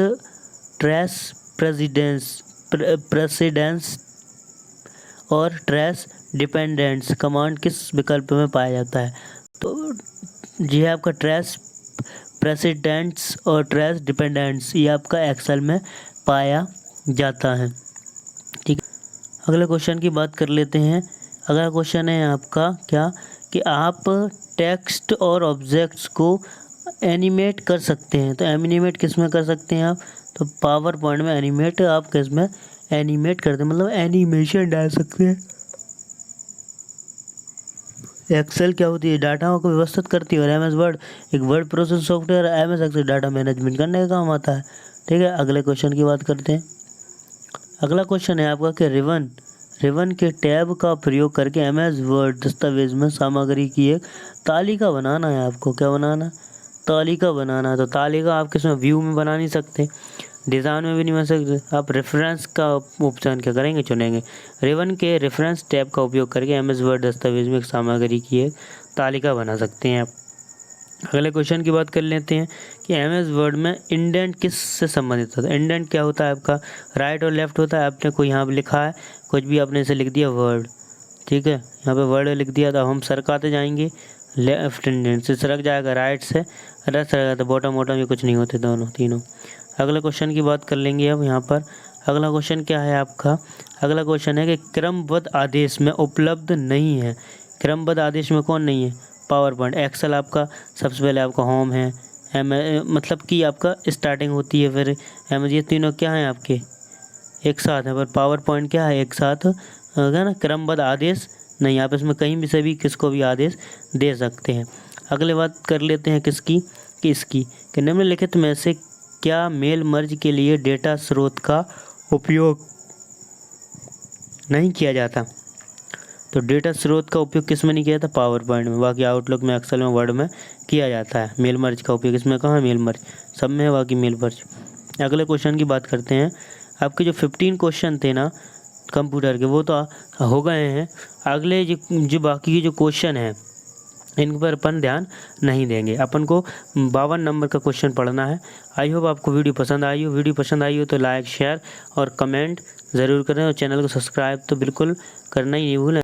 प्रेसिडेंस और ट्रेस डिपेंडेंस कमांड किस विकल्प में पाया जाता है, तो जी है आपका ट्रेस प्रेसिडेंट्स और ट्रेस डिपेंडेंट्स, ये आपका एक्सेल में पाया जाता है। ठीक, अगले क्वेश्चन की बात कर लेते हैं। अगला क्वेश्चन है आपका क्या, कि आप टेक्स्ट और ऑब्जेक्ट्स को एनिमेट कर सकते हैं, तो एनिमेट किस में कर सकते हैं आप, तो पावर पॉइंट में एनिमेट आप किस में एनिमेट करते हैं, मतलब एनिमेशन डाल सकते हैं। एक्सेल क्या होती है, डाटा को व्यवस्थित करती है, और MS वर्ड एक word process software, MS Excel data management करने का काम आता है। ठीक है, अगले क्वेश्चन की बात करते हैं। अगला क्वेश्चन है आपका कि रिबन के टैब का प्रयोग करके MS वर्ड दस्तावेज में सामग्री की एक तालिका बनाना है। आपको क्या बनाना, तालिका बनाना है, तो तालिका आप किसमें, व्यू में बना नहीं सकते, डिज़ाइन में भी नहीं बना सकते, आप रेफरेंस का ऑप्शन क्या करेंगे, चुनेंगे। रिबन के रेफरेंस टैब का उपयोग करके MS वर्ड दस्तावेज में एक सामग्री की एक तालिका बना सकते हैं आप। अगले क्वेश्चन की बात कर लेते हैं कि MS वर्ड में इंडेंट किस से संबंधित होता है। इंडेंट क्या होता है आपका, राइट और लेफ्ट होता है। आपने कोई यहाँ पर लिखा है, कुछ भी आपने इसे लिख दिया वर्ड, ठीक है, यहाँ पे वर्ड लिख दिया, तो हम सरकाते जाएंगे, लेफ्ट इंडेंट से सरक जाएगा, राइट से राइट सरक, तो बॉटम बॉटम ये कुछ नहीं होते, दोनों तीनों। अगले क्वेश्चन की बात कर लेंगे अब यहाँ पर। अगला क्वेश्चन क्या है आपका, अगला क्वेश्चन है कि क्रमबद्ध आदेश में उपलब्ध नहीं है। क्रमबद्ध आदेश में कौन नहीं है, पावर पॉइंट। एक्सेल आपका सबसे पहले आपका होम है, मतलब कि आपका स्टार्टिंग होती है, फिर ये तीनों क्या हैं आपके एक साथ है, पर पावर पॉइंट क्या है, एक साथ है ना। क्रमबद्ध आदेश नहीं, आप इसमें कहीं भी से भी किसको भी आदेश दे सकते हैं। अगले बात कर लेते हैं किसकी, कि इसकी कि निम्नलिखित में से क्या मेल मर्ज के लिए डेटा स्रोत का उपयोग नहीं किया जाता, तो डेटा स्रोत का उपयोग किस में नहीं किया जाता, पावर पॉइंट में। बाकी आउटलुक में, एक्सेल में, वर्ड में किया जाता है। मेल मर्ज का उपयोग इसमें कहाँ, मेल मर्ज सब में है, बाकी मेल मर्ज। अगले क्वेश्चन की बात करते हैं। आपके जो 15 क्वेश्चन थे ना कंप्यूटर के, वो तो हो गए हैं। अगले जो बाकी के जो क्वेश्चन हैं इन पर अपन ध्यान नहीं देंगे, अपन को 52 नंबर का क्वेश्चन पढ़ना है। आई होप आपको वीडियो पसंद आई हो। वीडियो पसंद आई हो तो लाइक, शेयर और कमेंट ज़रूर करें, और चैनल को सब्सक्राइब तो बिल्कुल करना ही नहीं भूलें।